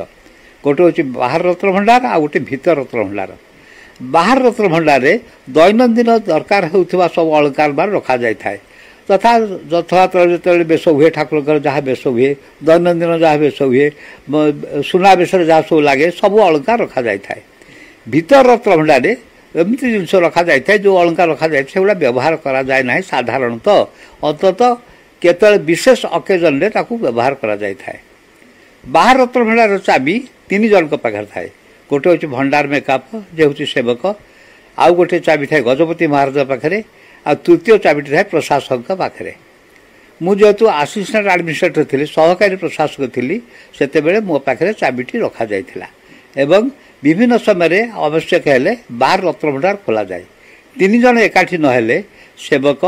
गोटे हूँ बाहर रत्नभंडार आ गोटे भीतर रत्नभंडार। बाहर रत्नभंडार दैनंदिन दरकार होउथिबा सब अलंकार मान रखा जाय थाए तथा यथार्थ जो बेश हुए ठाकुर जहाँ बेश हुए दैनंदिन जहाँ बेश हुए सुना बेश जहाँ सब लगे सब अलंकार रखा जाए। भीतर रत्नभंडार एमती जिनस रखा जाए जो अलंकार रखा जाए से व्यवहार करा जाए ना साधारणतः अंततः केत विशेष अकेजन व्यवहार करा जाए। बाहर रत्नभंडार चाबी 3 जन पाखे थाए। गोटे हूँ भंडार मेकअप जे हूँ सेवक आउ गोटे चाबी थाए गजपति महाराज पाखे आ तृतीय चाबिटी थाए प्रशासक पाखे। मुझेतु असिस्टेंट एडमिनिस्ट्रेटर थी सहकारी प्रशासक थी सेतेबेले मो पाखे चाबिटी रखा जाइथिला एवं विभिन्न समय आवश्यक हेले बाहर रत्नभंडार खोला जाए। 3 जन एकाठी नहेले सेवक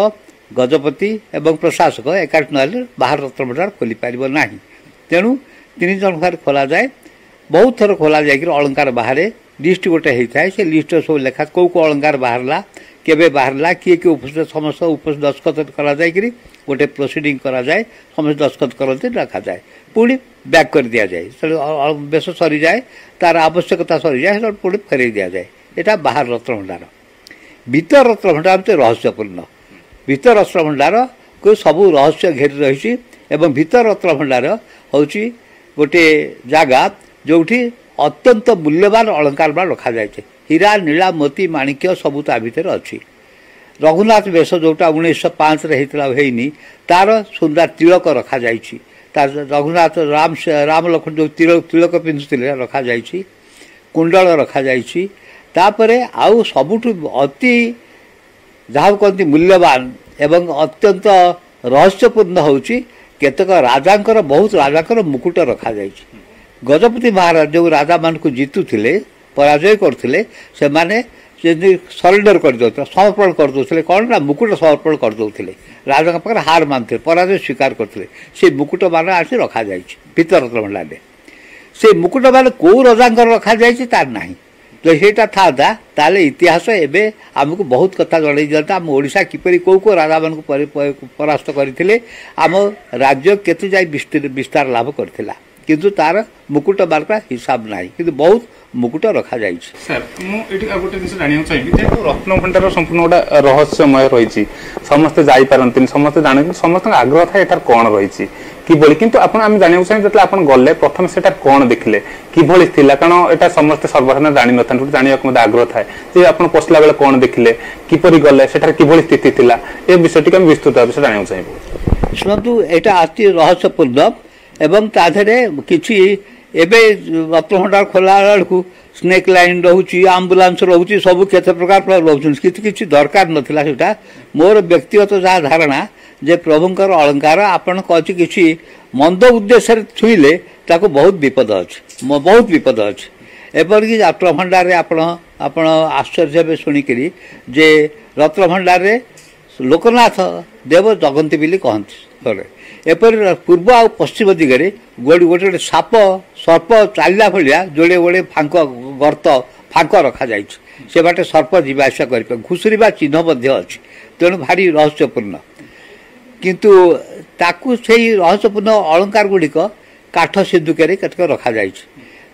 गजपति एवं प्रशासक एकाठी नहेले बाहर रत्नभंडार खोली पारिबो नाही। तेणु 3 जन घर खोला जाए। बहुत थर खोला जाए अलंकार बाहर लिस्ट गोटे होता है। से लिस्ट सब लेखा कौ कौ अलंकार बाहरला केबे बाहरला किए किए उपस्थित समस्त उपस्थित दस्खत करा जाए गोटे प्रोसीडिंग करा जाए समस्त दस्खत करते रखा जाए पुणी बैक कर दिया जाए बेश सरी जाए तार आवश्यकता सरी जाए पुणी फेरई दि जाए। यहाँ बाहर रत्नभंडार। भीतर रत्नभंडार हूँ रहस्यपूर्ण। भीतर रत्नभंडार को सबू रहस्य घेरी रही एवं भीतर रत्नभंडार हूँ गोटे जगह जोठी अत्यंत मूल्यवान अलंकार मान रखा जाए। हीरा नीला मोती माणिक्य सबू ता भीतर अच्छी। रघुनाथ बेश जोटा 1905 होनी तार सुंदर तिलक रखा जाए। रघुनाथ राम लक्ष्मण जो तिलक पिंधुले रखा जाए। कुंडल रखा जाए। आउ सबुठ अति जहाँ कहते मूल्यवान एवं अत्यंत रहस्यपूर्ण हूँ केतक राजांकर बहुत राजांकर मुकुट रखा जाए। गजपति महाराज जो राजा मान को जीतुले पराजय करते से माने सरेंडर कर दौते समर्पण कर दौते कौन ना मुकुट समर्पण कर दौते राजा पाखे हार मानते पराजय स्वीकार करते से मुकुट मान आसी रखा जाए। भीतर रत्नभंडार से मुकुट मान कौ राजा रखा जाए तार ना तो यहाँ था ताले इतिहास एवं आमको बहुत कथा जन दिता आम ओडिशा किपरि कौ कौ राजा मान परास्त करते आम राज्य केते जाए विस्तार लाभ करथिला किंतु तार मुकुट मार्का हिसाब नहीं किंतु बहुत मुकुट रखा जाए। सर मुझे गोटे जिन जाना चाहिए जेहतु रत्नभंडार संपूर्ण गोटे रहस्यमय रही समस्ते जापारती समस्ते जान समस्त आग्रह था यार कौन रही किभली किंतु आप जाना चाहिए जो आप गले प्रथम से कौन देखिले किभली थिला कारण यहाँ समस्ते सर्वसाधारण जानी न था जाना आग्रह थाए जे आप पशिला बेले कौन देखिले किपरि गले सेठार किभली स्थिति थिला ए विषय टी विस्तृत भाव जाना चाहिए। शुणु यहाँ अति रहस्यपूर्ण एवं ताधरे किसी एबे रत्नभंडार खोला बेलू स्नेक लाइन रोचे आम्बुलांस रोचे सब केते प्रकार रोचे किसी दरकार नाला मोर व्यक्तिगत जहाँ धारणा जे प्रभुंकर अलंकार आपण कहे किसी मंद उद्देश्य छुईले ताको बहुत विपद अच्छे बहुत विपद अच्छे एपरिक रत्नभंडार आपण आश्चर्य शुणिक जे रत्नभंडार लोकनाथ देव जगंती बोली कहते एपर पूर्व आ पश्चिम दिगरे गोटे गोटे साप सर्प चलला भाया जोड़े गोटे फांक गर्त फांक रखा जाए से बाटे सर्प जावासा कर घुषुरीवा चिन्ह अच्छी तेणु भारी रहस्यपूर्ण किंतु ताकू से रहस्यपूर्ण अलंकार गुड़िक काठ सिंधुक केतक रखा जाए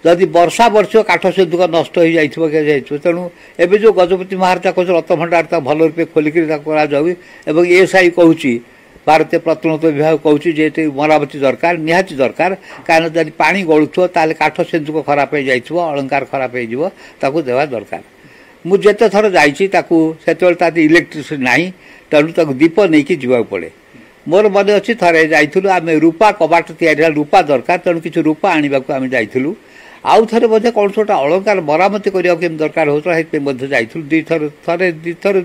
जदि वर्षा वर्ष काठ सिंधुक नष्ट हो जाए तेणु एवं जो गजपति महाराजा कहते रत्नभंडार भल रूपे खोलिक एएसआई कहूँ भारतीय प्रत्नतत्व विभाग कहूँ जे मरामती दरकार निहाती दरकार कहीं जब पा गलुव ताल काठ सिंधुक खराब हो जाए अलंकार खराब हो देवा दरकार मुझे थर जाते इलेक्ट्रिसिटी ना तेणु दीप नहीं कि जीवा पड़े मोर मन अच्छी थे जाइलु आम रूपा कबाट या रूपा दरकार तेणु किसी रूपा आने को आम जाइलु आउ थे बोधे कौन गोटे अलंकार मरामती करने के दरकार होता जाइलु दी थर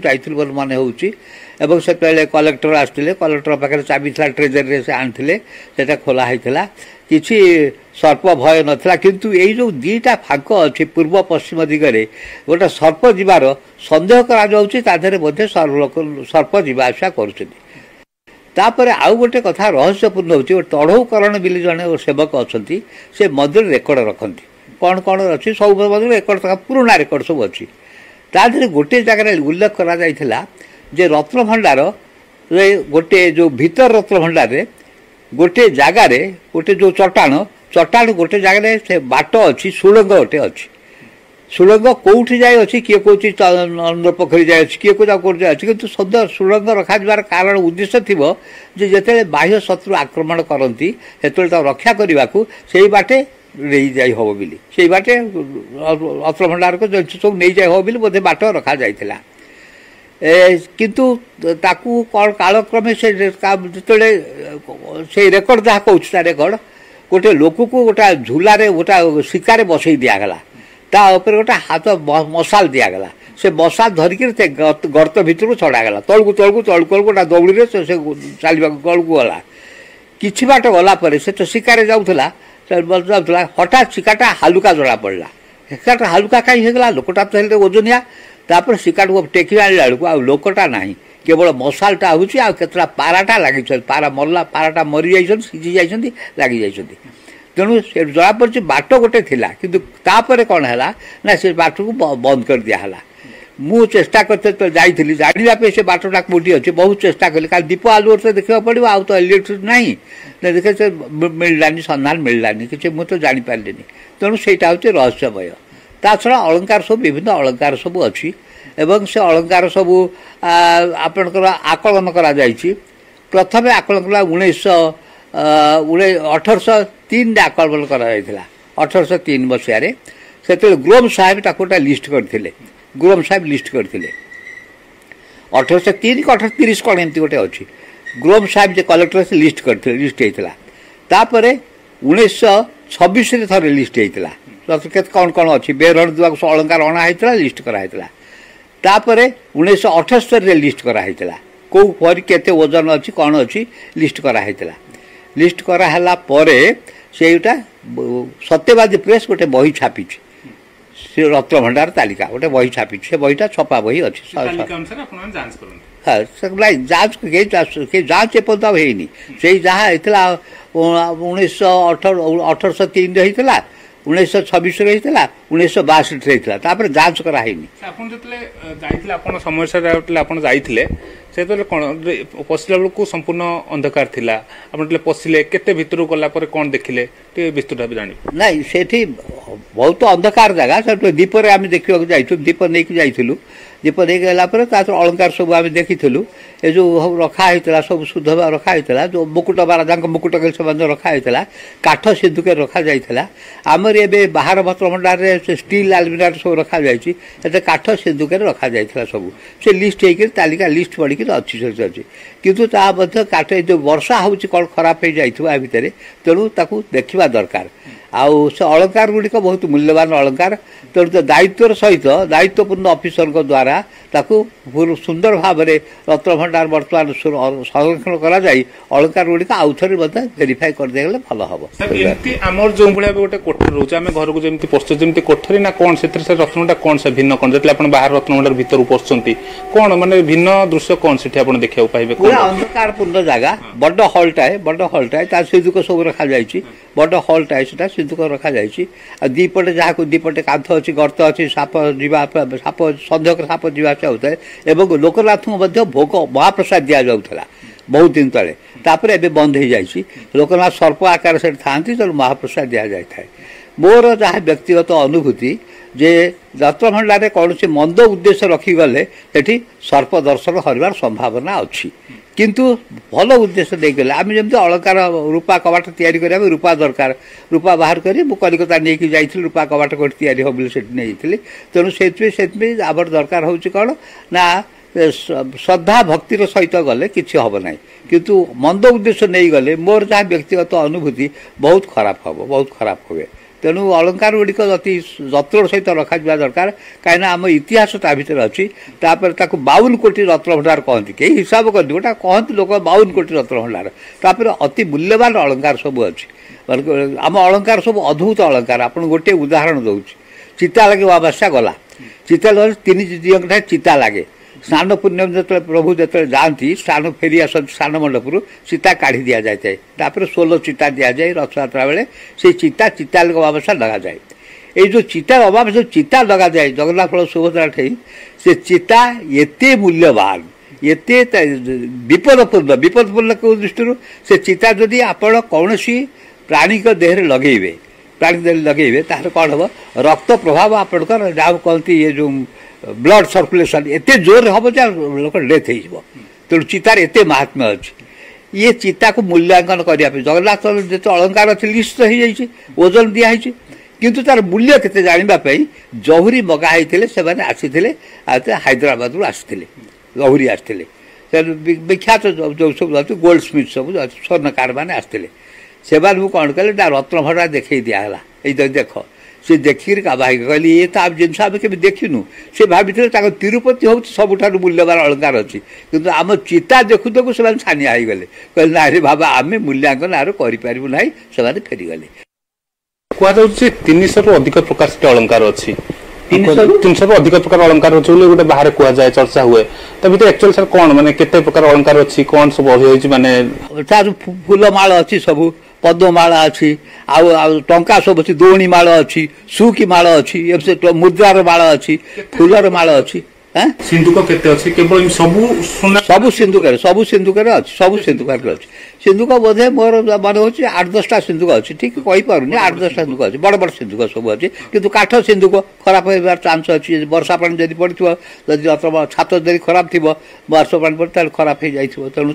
जाइलु मोर मन हो से कलेक्टर आसते कलेक्टर पाखे चाबी था ट्रेजरी से आनी से खोला होता किसी सर्प भय नाला किंतु यही जो दीटा फांक अच्छी पूर्व पश्चिम दिगरे गोटे सर्प जीवार सन्देह कर बोधे सर्प जीवा आसा कर आउ गोटे कथा रहस्यपूर्ण होती तढ़ौकरण बिल जड़े सेवक अच्छा से मंदिर रेकर्ड रखती कौन कौन अच्छी सब मंदिर रेकर्ड पुराणा रेकर्ड सब अच्छी तादेह गोटे जगह उल्लेख करा जे रत्नभंडार गोटे जो भीतर रत्नभंडार गोटे जगार गोटे जो चट्टाण गोटे जगह से बाट अच्छी सुड़ंग गोटे अच्छी सुड़ंग कौटी जाए अच्छी किए कौन पोखरी जाए किए कौन जाए कि सदा सुड़ंग रखा कारण उद्देश्य थी जिते बाह्य शत्रु आक्रमण करती से रक्षा करने को से बाटे नहीं जाई हम बोली से बाटे रत्नभंडार को सब नहीं जाए हम बोली बोधे बाट रखा जाइथिला किंतु ताकू कौन कालक्रमे से रेकर्ड जहाँ कहूँ रेकर्ड गोटे लोक को गोटे झूलार गोटे शिकार बसई दिगला तापर गोटे हाथ मशाल दिगला से मशाल धरिक गर्त भितर छड़ागला तलू तलू तलू तलू गोटे दौड़ी से चलवा तलू गला कि बाट गलापर से तो शिकार जाऊला हठात शिकारटा हालुका जड़ा पड़ा शिकारटा हालुका कहीं होगा लोकटा तो ओजनिया तापर शिकार को टेकी आने बेलू आ लोकटा ना केवल मशालटा होता पाराटा लगे पारा मरला पाराटा मरी जाइए सीझी जाइए लगी जाइए तेणु से जरा पड़ी बाट गोटे थिला किंतु तापर कौन है ना से बाट को बंद कर दिया मु चेष्टा करते जाइली जानापे से बाटटा कौटी अच्छे बहुत चेष्टा कली कारण दीप आलुअर से देखा पड़ो आउ तो इलेक्ट्रिक ना देखे से मिललानी संधान मिललानी कि मुझे जापारे तेणु से रहस्यमय ता छड़ा अलंकार सब विभिन्न अलंकार सब अच्छी एवं से अलंकार सब आपणकर आकलन करा जाइछि प्रथमे आकलन कला 1803 आकलन करा जाइथिला 1803 मसीह से ग्रोम साहेब ताकोटा लिस्ट करथिले ग्रोम साहेब लिस्ट करथिले 1803 को 1830 कौन एमती गोटे अच्छी ग्रोम साहेब जो कलेक्टर से लिस्ट करथिले लिस्ट होता तापर 1926 थे लिस्ट होता कौन कौन अच्छी बेरहण दुआ अलंकार अणा लिस्ट कराइला तापर 1978 लिस्ट कराइला कौ पर केते ओजन अच्छी कौन अच्छी लिस्ट कराइला लिस्ट कराला सेटा सत्यवादी प्रेस गोटे बही छापी रत्नभंडार तालिका गोटे बही छापी से बहीटा छपा बही अच्छी हाँ जांच जांच एपर्त होनी से जहाँ होता 1803 होता 1926 होता 1962 होता जांच कराई से कौन पशिला बेलू संपूर्ण अंधकार थिला आपन पशिले केते भितर गला पर कौन देखिले विस्तृत भाव जानी नहीं सेठी बहुत अंधकार जगह दीपर आम देखा जाइलु दीप नहीं जाइलु दीप नहीं गला अलंकार सब आम देखी ए जो रखा होता सब शुद्ध रखा होता जो मुकुट राजा मुकुट से रखा होता काठ सिंधुके रखा जाइला आमर ए बाहर रत्नभंडार से स्टील आलमिरार सब रखा जाए काठ सिंधुके रखा जाइला सब से लिस्ट होकर तालिका लिस्ट पड़ी अच्छी अच्छी किंतु काठ जो वर्षा हो कौन खराब हो जाए भितर तेणु ताकू देखा दरकार आउ से अलंकार गुड़िक बहुत मूल्यवान अलंकार तेणु तो दायित्वर सहित दायित्वपूर्ण ऑफिसर द्वारा ताकू सुंदर भाव में रत्नभंडार बर्तमान संरक्षण करा जाई अलंकार गुड़िक आउ थे वेरीफाई करदे भल हम आमर जो भाई गोटे कोठरी रोचे आम घर को जमी पशु जमी कोठरी ना कौन से रत्नटा कौन से भिन्न कौन जो बाहर रत्नभंडार भितर पशुंट कौन माने भिन्न दृश्य कौन से देखा पाइबे पूरा अंधकारपूर्ण जगह बड़ हलटाए सिंधुक सब रखा जाए बड़ हलटाए से सिंधुक रखा जाए दीपटे जहाँ दीपटे कांथ अच्छी गर्त अच्छी साप जीवा साप सन्देह साप जीवा होता है एवं लोकनाथ भोग महाप्रसाद दि जाऊला बहुत दिन तले तापर एबे बंद हो जाए लोकनाथ सर्प आकार से था तेणु महाप्रसाद दि जाए मोर जहाँ व्यक्तिगत अनुभूति जे रत्नभंडार कौन मंद उद्देश्य रखिगले सेठी सर्प दर्शन हरबार संभावना अच्छी किंतु भल उद्देश्य देगले आम जमी अलंकार रूपा कबाट तैयारी करा रूपा दरकार रूपा बाहर करी कलिकता नहीं जाइए रूपा कबाट कौट तैयारी हो नहीं तेणु से आम दरकार हूँ कौन ना श्रद्धा भक्तिर सहित गले किसी हम ना किंतु मंद उद्देश्य नहीं गले मोर जहाँ व्यक्तिगत अनुभूति बहुत खराब हम बहुत खराब हुए तेणु अलंकार गुड़िक अति जत्न सहित रखा दरकार कहीं आम इतिहास ता भर अच्छी 52 कोटी रत्नभंडार कहती कई हिसाब कर गोटा कहती लोक 52 कोटी रत्नभंडार तापर अति मूल्यवान अलंकार सब अच्छी आम अलंकार सब अद्भुत अलंकार आप गोटे उदाहरण दौर चिता लगे अमावस्या गला चिता लगे 3 दिवस चिता लगे स्नान पूर्णिमा जो प्रभु जो जाती स्नान फेरी आस स्नान मंडपरू चिता काढ़ी दि जाए तापर 16 चिता दि जाए रथयात्रा बेले से चिता चिता अमावस्या लगा जाए ये जो चिता अमावस्या चिता लगा जाए जगन्नाथ बल सुभद्रा ठे से चिता एते मूल्यवान एते विपदपूर्ण दृष्टि से चिता जदि आपण कौन प्राणी देह लगेबे प्राणी देह लगेबे तार कौन हम रक्त प्रभाव आपणकर जहाँ कहती ये जो ब्लड सर्कुलेशन एते जोर हम लोक डेथ हो तेणु चितार एते महात्म्य अच्छी ये चिता को मूल्यांकन करने जगन्नाथ जो अलंकार अच्छे लिस्ट हो जाइए ओजन दिखाई किंतु तार मूल्य केते जानापी जहुरी मगाई से आसी हैदराबाद आसते जहुरी आसते विख्यात जो सब गोल्ड स्मिथ सब स्वर्णकार मैंने आसते से कौन कले रत्नभंडार देखी दिहला ये देख से देखिक कहली ये तो आप जिन आम के देखिनु से भाई तिरुपति हूँ सबुठ मूल्यवान अलंकार अच्छी किंतु आम चिता देखु देखु से छानिया हो गले कहले ना रे बाबा आम मूल्यांकन आर करूँ ना से फेरीगले कहुचे 300 रु अधिक प्रकार से अलंकार अच्छी 300 रु अधिक प्रकार अलंकार अच्छे गोटे बाहर कहुए चर्चा हुए तो एक्चुअली सर कौन माने केते प्रकार अलंकार अच्छी कौन सब माने फूलमाल अच्छी सब पद्ममाल अच्छी आउ टंका सब अच्छी दोणी माल अच्छी सुकी माल अच्छी मुद्रार माल अच्छी फूलर माल अच्छी सिंधुक केते अछि केवल सब सिंधुक अच्छी सब सिंधुक अच्छी सिंधुक बोधे मोर मन हो 8-10टा सिंधुक अच्छी ठीक कही पारुनी 8-10टा सिंधुक अच्छी बड़ बड़ सिंधुक सब अच्छी किंतु काठ सिंधुक खराब होबार चांस अच्छी वर्षा पानी जदि पड़ो जदि छात जदि खराब थी वर्षा पानी पड़े खराब हो जाए तेणु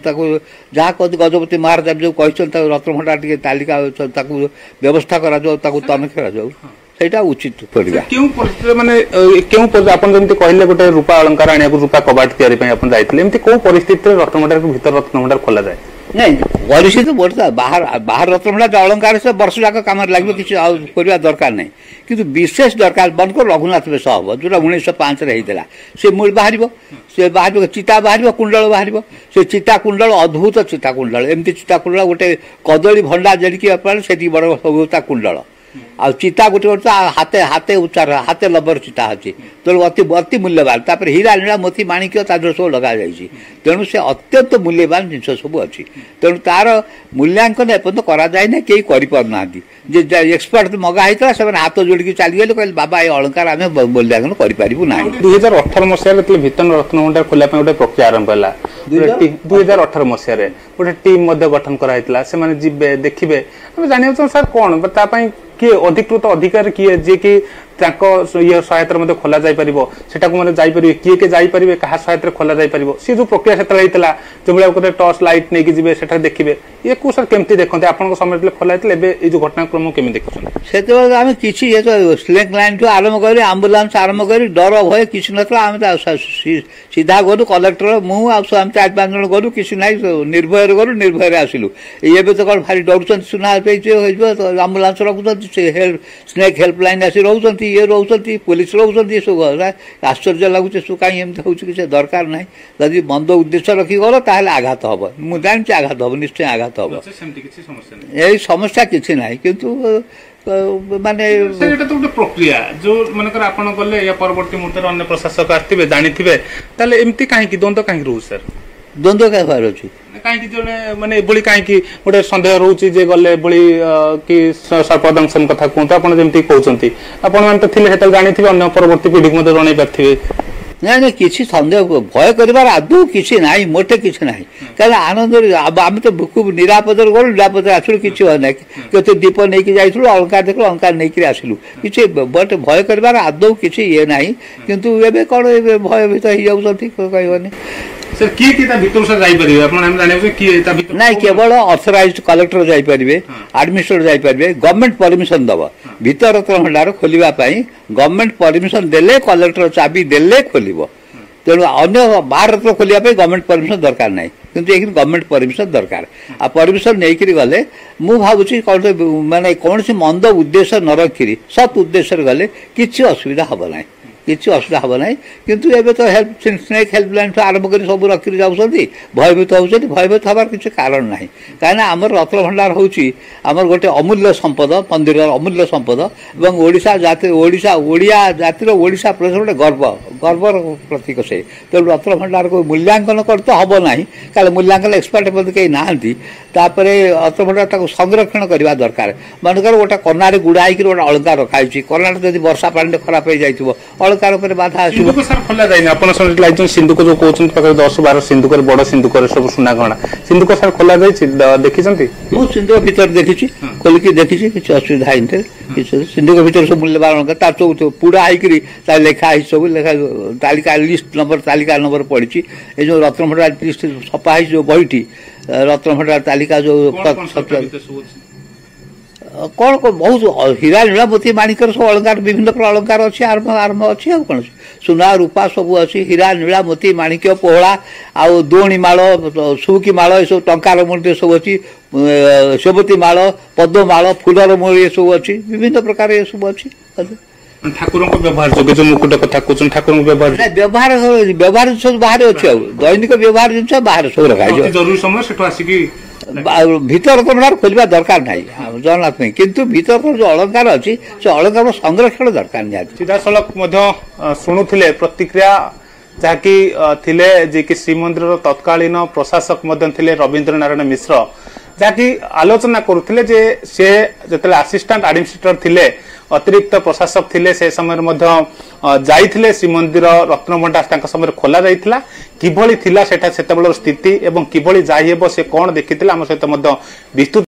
जहाँ कहते गजपति महाराज जो कहते रत्नभंडार टी तालिका व्यवस्था करा तनखी करा सेटा उचित पड़ेगा क्यों परिस्थिति माने क्यों आपन जंती कहले गोटे रूपा अलंकार आनिया रूपा कबाट तयारी पय आपन जाइतले एमती को परिस्थिति रे रत्नभंडार के भीतर रत्नभंडार खोला जाए नहीं परिस्थिति बोलता बाहर रत्नभंडार अलंकार से वर्ष जाक काम लगे किसी करवा दरकार नहीं किंतु विशेष दरकार बंद कर रघुनाथ बेश हम जो 1905 होता से मूल बाहर चिता बाहर कुंडल बाहर से चिता कुंडल अद्भुत चिता कुंडल एमती चिता कुंडल गोटे कदली भंडा जड़िकी से बड़ सब कुंडल आ चिता गोटे गोटे हाथे हाथे उच्चार हाथे लबर चिता अच्छी तेणु अति मूल्यवान तापर हीरा नीला मोती माणिक्य तादर सब लगा जाइए तेणु से अत्यंत मूल्यवान जिन सब अच्छी तेणु तार मूल्यांकन एपर्यंत कराए कई करना एक्सपर्ट मगा होता से हाथ जोड़ी चलीगले कहले बाबा ये अलंकार आम मूल्यांकन करूँ ना 2018 मसीह भीतर रत्नभंडार खोल गोटे प्रक्रिया आरंभ है 2018 मसीह गोटे टीम गठन कराइला से जीवे देखिए जाना सर कौन किए अधिकृत अधिकारी किए जी कि ये सहायता खोल जापर से मैंने किए के जापर क्या सहायता खोल जापर सी जो प्रक्रिया से होता जो भाई टर्च लाइट नहीं जी से देखिए ये को सर केमती देखते आप समय खोल ये जो घटनाक्रम केमी देखुं से आम किसी स्लेक लाइन ठूँ आरंभ कर आंबुलांस आरंभ कर डर भय किसी ना सीधा गलु कलेक्टर मुझे 4-5 जन गलु किसी ना निर्भय गलु निर्भय आसलु ये तो कौन भारी डर सुना आंबुलांस रखुच्च स्नेक हेल्पलाइन आसी रोच ये रोच पुलिस रोच सब आश्चर्य लगुच सब कहीं एमती हो किसी दरकार ना जदि मंद उद्देश्य रखी गल ताल आघात हम मुझे जानती आघात हम निश्चय आघात हम यही समस्या किसी ना किंतु माने प्रक्रिया जो मनकर आपण गले या परवर्ती मुहूर्त अन्य प्रशासक आसथिबे जानिथिबे ताले एमती काहे कि द्वंद्व काहे रहू सर द्वंद्व क्या बाहर अच्छी कहीं जने माने एबोली कहीं गोटे सन्देह रोचे जे गले एबोली कि सर्पदंशन कथा कहते आप जमी कहते आपण मैंने तो थे जानी अन्य परवर्ती पीढ़ी को जन पारे ନାଇଁ ନାଇଁ କିଛି ସନ୍ଦେହ ଭୟ କରିବାର ଆଦୌ କିଛି ନାହିଁ ମୋଟେ କିଛି ନାହିଁ କାରଣ ଆନନ୍ଦରେ ଆମେ ତ ଖୁବ ନିରାପଦରେ ଗଲୁ ନିରାପଦରେ ଆସିଲୁ କିଛି ହୁଏ ନାହିଁ କେତେ ଦୀପ ନେଇକି ଯାଇଥିଲୁ ଅଳଙ୍କାର ଦେଖିଲୁ ଅଳଙ୍କାର ନେଇକି ଆସିଲୁ କିଛି ବଟ୍ ଭୟ କରିବାର ଆଦୌ କିଛି ଇଏ ନାହିଁ କିନ୍ତୁ ଏବେ କ'ଣ ଏବେ ଭୟଭୀତ ହେଇଯାଉଛନ୍ତି କହିବନି ନାଇଁ କେବଳ ଅଥରାଇଜ୍ କଲେକ୍ଟର ଯାଇପାରିବେ ଆଡମିନିଷ୍ଟ୍ରେଟର ଯାଇପାରିବେ ଗଭର୍ଣ୍ଣମେଣ୍ଟ ପରମିଶନ ଦେବ ଭିତର ରତ୍ନ ଭଣ୍ଡାର ଖୋଲିବା ପାଇଁ ଗଭର୍ଣ୍ଣମେଣ୍ଟ ପରମିଶନ ଦେଲେ କଲେକ୍ଟର ଚାବି ଦେଲେ ଖୋଲିବ ତେଣୁ ଅନ୍ୟ ବାହାର ରତ୍ନ ଖୋଲିବା ପାଇଁ ଗଭର୍ଣ୍ଣମେଣ୍ଟ ପରମିଶନ ଦରକାର ନାହିଁ କିନ୍ତୁ ଏଇଠି ଗଭର୍ଣ୍ଣମେଣ୍ଟ ପରମିଶନ ଦରକାର ଆଉ ପରମିଶନ ନେଇକରି ଗଲେ ମୁଁ ଭାବୁଛି ମାନେ କୌଣସି ମନ୍ଦ ଉଦ୍ଦେଶ୍ୟ ନ ରଖିରି ସତ୍ ଉଦ୍ଦେଶ୍ୟରେ ଗଲେ କିଛି ଅସୁବିଧା ହେବ ନାହିଁ କିଛି ଅସୁବିଧା ହେବ ନାହିଁ କିନ୍ତୁ ଏବେ ତ ସ୍ନେକ୍ ହେଲ୍ପଲାଇନ୍ଠୁ ଆରମ୍ଭ କରି ସବୁ ରଖିକି ଯାଉଛନ୍ତି ଭୟଭୀତ ହେଉଛନ୍ତି ଭୟଭୀତ ହେବାର କିଛି କାରଣ ନାହିଁ କାହିଁକିନା ଆମର ରତ୍ନଭଣ୍ଡାର ହେଉଛି ଆମର ଗୋଟେ ଅମୂଲ୍ୟ ସମ୍ପଦ ମନ୍ଦିରର ଅମୂଲ୍ୟ ସମ୍ପଦ ଏବଂ ଓଡ଼ିଆ ଜାତିର ଓଡ଼ିଶା ପ୍ରଦେଶ ଗୋଟେ ଗର୍ବର ପ୍ରତୀକ ସେ ତେଣୁ ରତ୍ନଭଣ୍ଡାରକୁ ମୂଲ୍ୟାଙ୍କନ କରି ତ ହେବ ନାହିଁ କାରଣ ମୂଲ୍ୟାଙ୍କନ ଏକ୍ସପର୍ଟ ମଧ୍ୟ କେହି ନାହାନ୍ତି ତାପରେ ରତ୍ନଭଣ୍ଡାର ତାକୁ ସଂରକ୍ଷଣ କରିବା ଦରକାର ମନେକର ଗୋଟେ କନାରେ ଗୁଡ଼ା ହେଇକି ଗୋଟେ ଅଳଙ୍କାର ରଖାହେଇଛି କନାଟା ଯଦି ବର୍ଷା ପାଣିରେ ଖରାପ ହେଇଯାଇଥିବ ଅଳଙ୍କାର ଉପରେ ବାଧା ଆସିବ ଖୋଲା ଯାଇନି ଆପଣ ସିନ୍ଧୁକ ଯୋଉ କହୁଛନ୍ତି ପାଖରେ 10-12 ସିନ୍ଧୁକରେ ବଡ ସିନ୍ଧୁକରେ ସବୁ ସୁନା ଗହଣା ସିନ୍ଧୁକ ସାର୍ ଖୋଲା ଯାଇଛି ଦେଖିଛନ୍ତି ମୁଁ ସିନ୍ଧୁକ ଭିତରେ ଦେଖିଛି ଖୋଲିକି ଦେଖିଛି କିଛି ଅସୁବିଧା ହେଇନି କିଛି ସିନ୍ଧୁକ ଭିତରେ ସବୁ ମୂଲ୍ୟବାନ ଅଳଙ୍କାର ତାର ସବୁ ପୁରା ହେଇକିରି ତା ଲେଖା ହେଇଛି ସବୁ ଲେଖା ତାଲିକା ଲିଷ୍ଟ ନମ୍ବର ତାଲିକା ନମ୍ବର ପଡ଼ିଛି ଏ ଯୋଉ ରତ୍ନଭଣ୍ଡାର ଲିଷ୍ଟ ଛପା ହେଇଛି ଯୋଉ ବହିଟି ରତ୍ନଭଣ୍ଡାର ତାଲିକା ଯୋଉ କ'ଣ ବହୁତ ହୀରା ନୀଳାମତି ମାଣିକର ସବୁ ଅଳଙ୍କାର ବିଭିନ୍ନ ପ୍ରକାର ଅଳଙ୍କାର ଅଛି ଆରମ୍ଭ ଅଛି ଆଉ କ'ଣ ଅଛି ସୁନା ରୂପା ସବୁ ଅଛି ହୀରା ନୀଳାମତି ମାଣିକ୍ୟ ପୋହଳା ଆଉ ଦୋଣି ମାଳ ସୁବୁକି ମାଳ ଏସବୁ ଟଙ୍କାର ମୂଲ୍ୟ ସବୁ ଅଛି ସେବତୀ ମାଳ ପଦ୍ମମାଳ ଫୁଲର ମୂଳ ଏସବୁ ଅଛି ବିଭିନ୍ନ ପ୍ରକାର ଏସବୁ ଅଛି ଠାକୁରଙ୍କ ବ୍ୟବହାର ଯୋଗ୍ୟ ଯୋଉ ମୁକୁଟ କଥା କହୁଛନ୍ତି ଠାକୁରଙ୍କ ବ୍ୟବହାର ସବୁ ବାହାରେ ଅଛି ଆଉ ଦୈନିକ ବ୍ୟବହାର ଜିନିଷ ବାହାରେ ସବୁ ରଖାଯାଇଛି ଜରୁରୀ ସମୟ ସେଠୁ ଆସିକି ଭିତର ରତ୍ନଭଣ୍ଡାର ଖୋଲିବା ଦରକାର ନାହିଁ ଜଗନ୍ନାଥ ପାଇଁ କିନ୍ତୁ ଭିତର ଯୋଉ ଅଳଙ୍କାର ଅଛି ସେ ଅଳଙ୍କାର ସଂରକ୍ଷଣ ଦରକାର ନିହାତି ସିଧାସଳଖ ମଧ୍ୟ ଶୁଣୁଥିଲେ ପ୍ରତିକ୍ରିୟା ଯାହାକି ଥିଲେ ଯିଏକି ଶ୍ରୀମନ୍ଦିରର ତତ୍କାଳୀନ ପ୍ରଶାସକ ମଧ୍ୟ ଥିଲେ ରବୀନ୍ଦ୍ର ନାରାୟଣ ମିଶ୍ର ଯାହାକି ଆଲୋଚନା କରୁଥିଲେ ଯେ ସେ ଯେତେବେଳେ ଆସିଷ୍ଟାଣ୍ଟ ଆଡମିନିଷ୍ଟ୍ରେଟର ଥିଲେ ଅତିରିକ୍ତ ପ୍ରଶାସକ ଥିଲେ ସେ ସମୟରେ ମଧ୍ୟ ଯାଇଥିଲେ ଶ୍ରୀମନ୍ଦିର ରତ୍ନଭଣ୍ଡାର ତାଙ୍କ ସମୟରେ ଖୋଲା ଯାଇଥିଲା କିଭଳି ଥିଲା ସେଟା ସେତେବେଳର ସ୍ଥିତି ଏବଂ କିଭଳି ଯାଇ ହେବ ସେ କଣ ଦେଖିଥିଲେ ଆମ ସହିତ ମଧ୍ୟ ବିସ୍ତୃତ